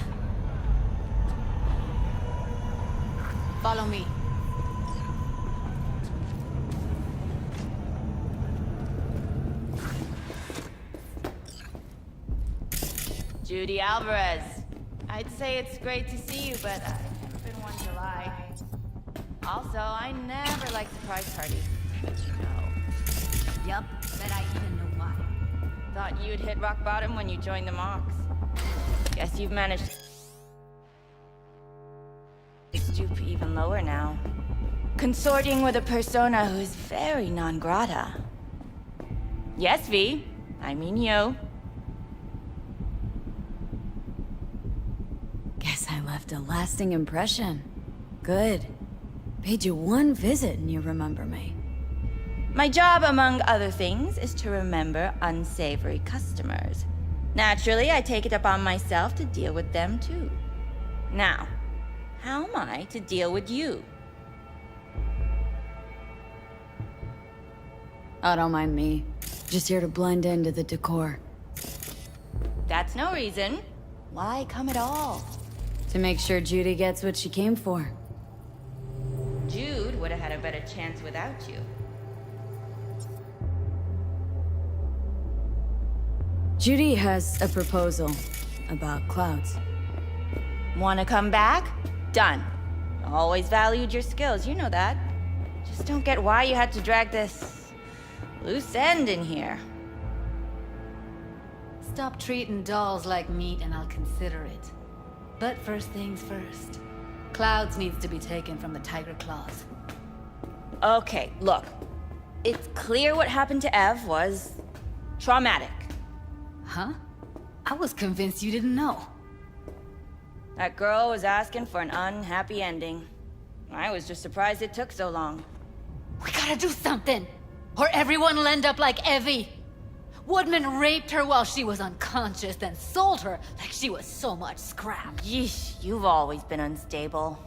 Follow me. Judy Alvarez. I'd say it's great to see you, but I've never been one to lie. Also, I never like surprise parties, but you know. Yup, bet I even know why. Thought you'd hit rock bottom when you joined the Mox. Guess you've managed to stoop even lower now. Consorting with a persona who's very non grata. Yes, V. I mean you. Guess I left a lasting impression. Good. Paid you one visit and you remember me. My job, among other things, is to remember unsavory customers. Naturally, I take it upon myself to deal with them too. Now, how am I to deal with you? Oh, don't mind me. Just here to blend into the decor. That's no reason. Why come at all? To make sure Judy gets what she came for. Jude would have had a better chance without you. Judy has a proposal about clouds. Wanna come back? Done. Always valued your skills, you know that. Just don't get why you had to drag this loose end in here. Stop treating dolls like meat and I'll consider it. But first things first. Clouds needs to be taken from the Tiger Claws. Okay, look. It's clear what happened to Ev was traumatic. Huh? I was convinced you didn't know. That girl was asking for an unhappy ending. I was just surprised it took so long. We gotta do something, or everyone will end up like Evie. Woodman raped her while she was unconscious, then sold her like she was so much scrap. Yeesh, you've always been unstable.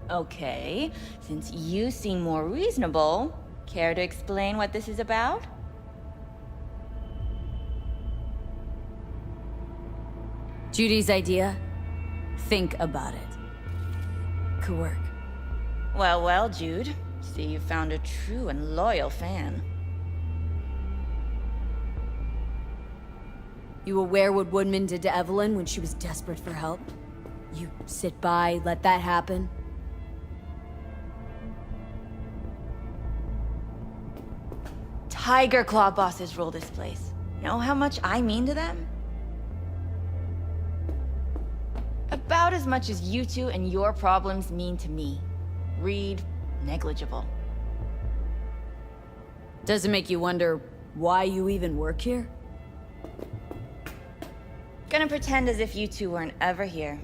Okay, since you seem more reasonable, care to explain what this is about? Judy's idea? Think about it. Could work. Well, well, Jude. See, you found a true and loyal fan. You aware what Woodman did to Evelyn when she was desperate for help? You sit by, let that happen? Tiger Claw bosses rule this place. Know how much I mean to them? About as much as you two and your problems mean to me. Read, negligible. Does it make you wonder why you even work here? Gonna pretend as if you two weren't ever here.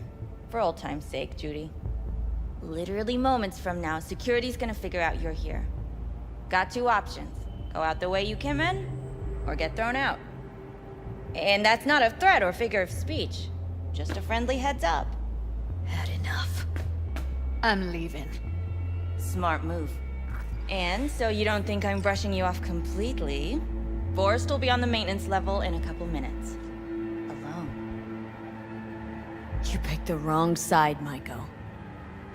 For old time's sake, Judy. Literally moments from now, security's gonna figure out you're here. Got two options. Go out the way you came in, or get thrown out. And that's not a threat or figure of speech. Just a friendly heads up. Had enough. I'm leaving. Smart move. And so you don't think I'm brushing you off completely, Forrest will be on the maintenance level in a couple minutes. Alone. You picked the wrong side, Maiko.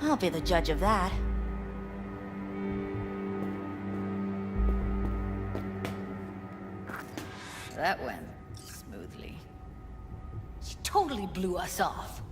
I'll be the judge of that. That went smoothly. She totally blew us off.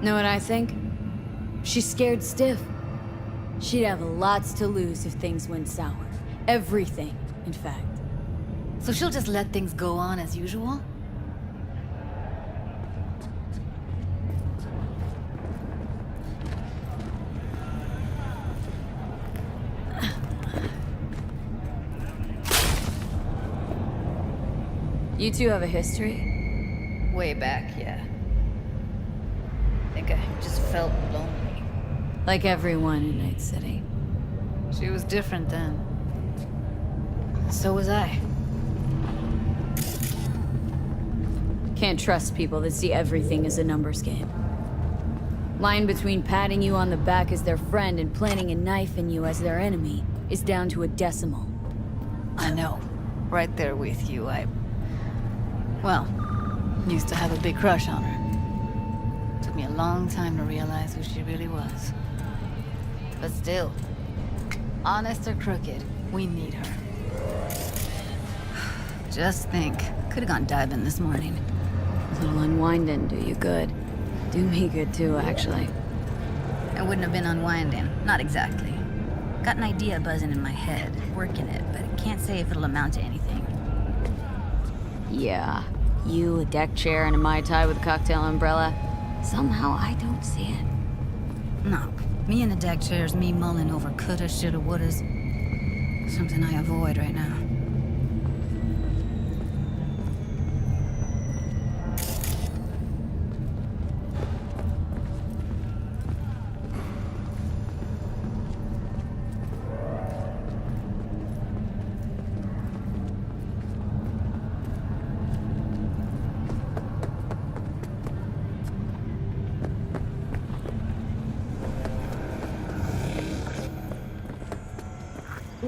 Know what I think? She's scared stiff. She'd have lots to lose if things went sour. Everything, in fact. So she'll just let things go on as usual? You two have a history? Way back, yeah. I think I just felt lonely. Like everyone in Night City. She was different then. So was I. Can't trust people that see everything as a numbers game. Line between patting you on the back as their friend and planting a knife in you as their enemy is down to a decimal. I know. Right there with you, well, used to have a big crush on her. Took me a long time to realize who she really was. But still, honest or crooked, we need her. Just think, could've gone diving this morning. A little unwinding do you good. Do me good too, actually. It wouldn't have been unwinding, not exactly. Got an idea buzzing in my head, working it, but I can't say if it'll amount to anything. Yeah, you, a deck chair, and a Mai Tai with a cocktail umbrella. Somehow I don't see it. No, me in a deck chair is me mulling over coulda, shoulda, wouldas. Something I avoid right now.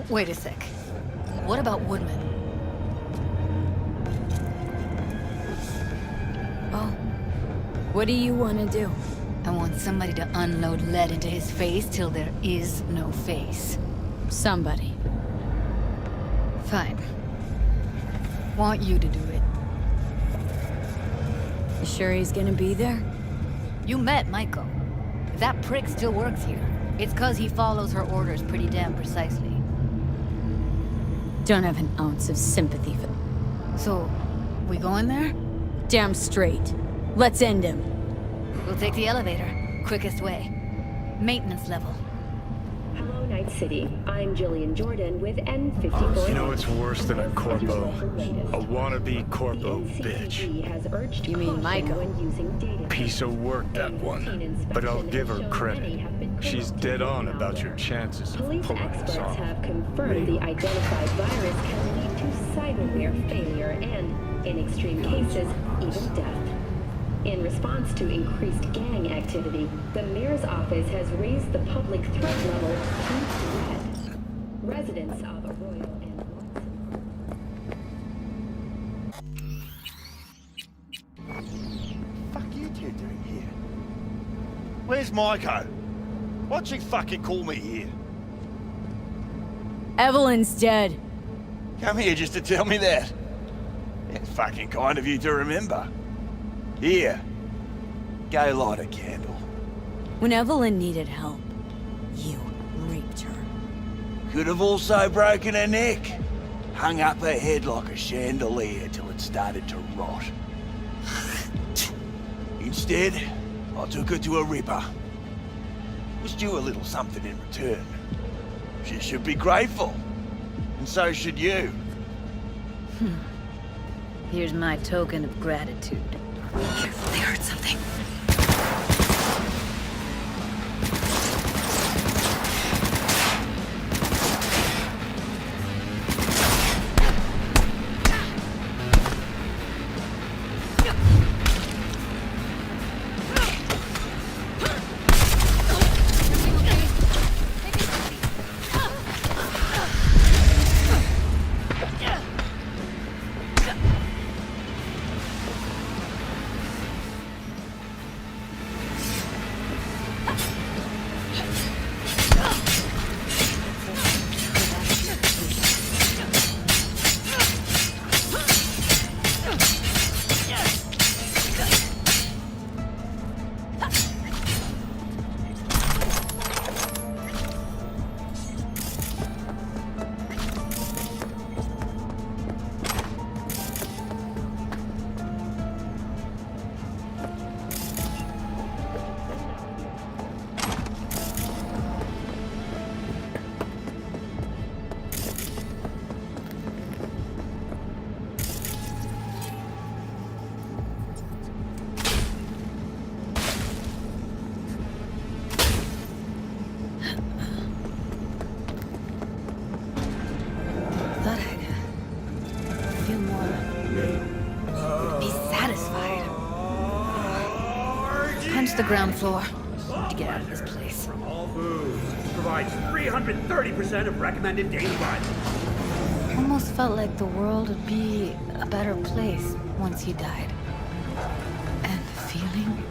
Wait a sec. What about Woodman? Oh. What do you want to do? I want somebody to unload lead into his face till there is no face. Somebody. Fine. Want you to do it. You sure he's gonna be there? You met Michael. If that prick still works here, it's 'cause he follows her orders pretty damn precisely. Don't have an ounce of sympathy for... So, we going there? Damn straight. Let's end him. We'll take the elevator. Quickest way. Maintenance level. Hello, Night City. I'm Jillian Jordan with N54. You know what's worse than a corpo? A wannabe corpo bitch. You mean Michael? Piece of work, that one. But I'll give her credit. She's dead on about your chances of pulling this Experts off. have confirmed the identified virus can lead to cyberware failure and, in extreme cases, even death. In response to increased gang activity, the mayor's office has raised the public threat level to red. Residents of Arroyo and Fuck you two doing here? Where's Maiko? Why'd she fucking call me here? Evelyn's dead. Come here just to tell me that. It's fucking kind of you to remember. Here. Go light a candle. When Evelyn needed help, you raped her. Could have also broken her neck. Hung up her head like a chandelier till it started to rot. Instead, I took her to a ripper. Was due a little something in return. She should be grateful. And so should you. Here's my token of gratitude. Careful, they heard something. the ground floor. To get out of this place. From All Foods. Provides 330% of recommended daily mileage. Almost felt like the world would be a better place once he died. And the feeling,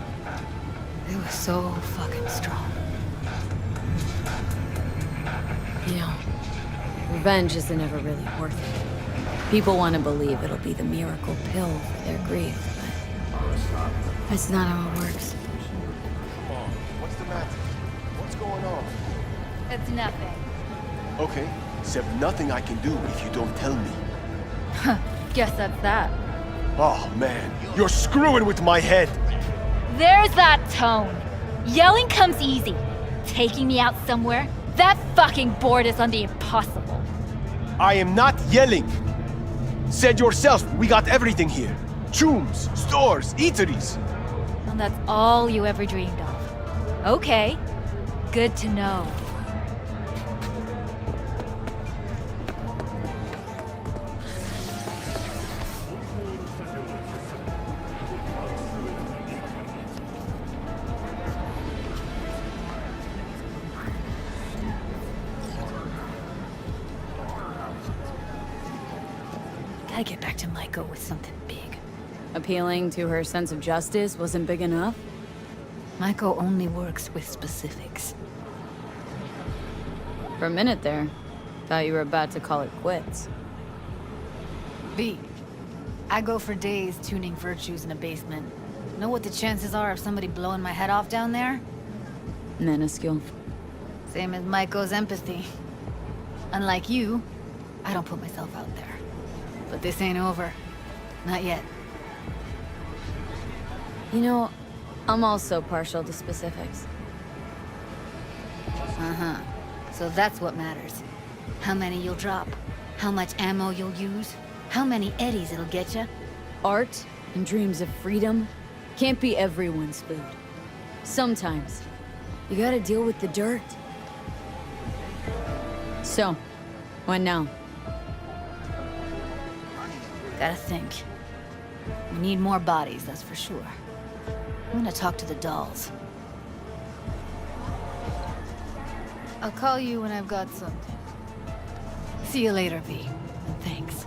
it was so fucking strong. You know, revenge isn't ever really worth it. People want to believe it'll be the miracle pill for their grief, but that's not how it works. What's the matter? What's going on? It's nothing. Okay, except nothing I can do if you don't tell me. Guess that's that. Oh man, you're screwing with my head. There's that tone. Yelling comes easy. Taking me out somewhere? That fucking board is on the impossible. I am not yelling. Said yourself, we got everything here. Tombs, stores, eateries. And that's all you ever dreamed of. Okay. Good to know. Gotta get back to Maiko with something big. Appealing to her sense of justice wasn't big enough? Maiko only works with specifics. For a minute there, thought you were about to call it quits. V, I go for days tuning virtues in a basement. Know what the chances are of somebody blowing my head off down there? Minuscule. Same as Maiko's empathy. Unlike you, I don't put myself out there. But this ain't over. Not yet. You know, I'm also partial to specifics. Uh-huh. So that's what matters. How many you'll drop. How much ammo you'll use. How many eddies it'll get you. Art and dreams of freedom can't be everyone's food. Sometimes, you gotta deal with the dirt. So, what now? Gotta think. We need more bodies, that's for sure. I'm gonna talk to the dolls. I'll call you when I've got something. See you later, V. And thanks.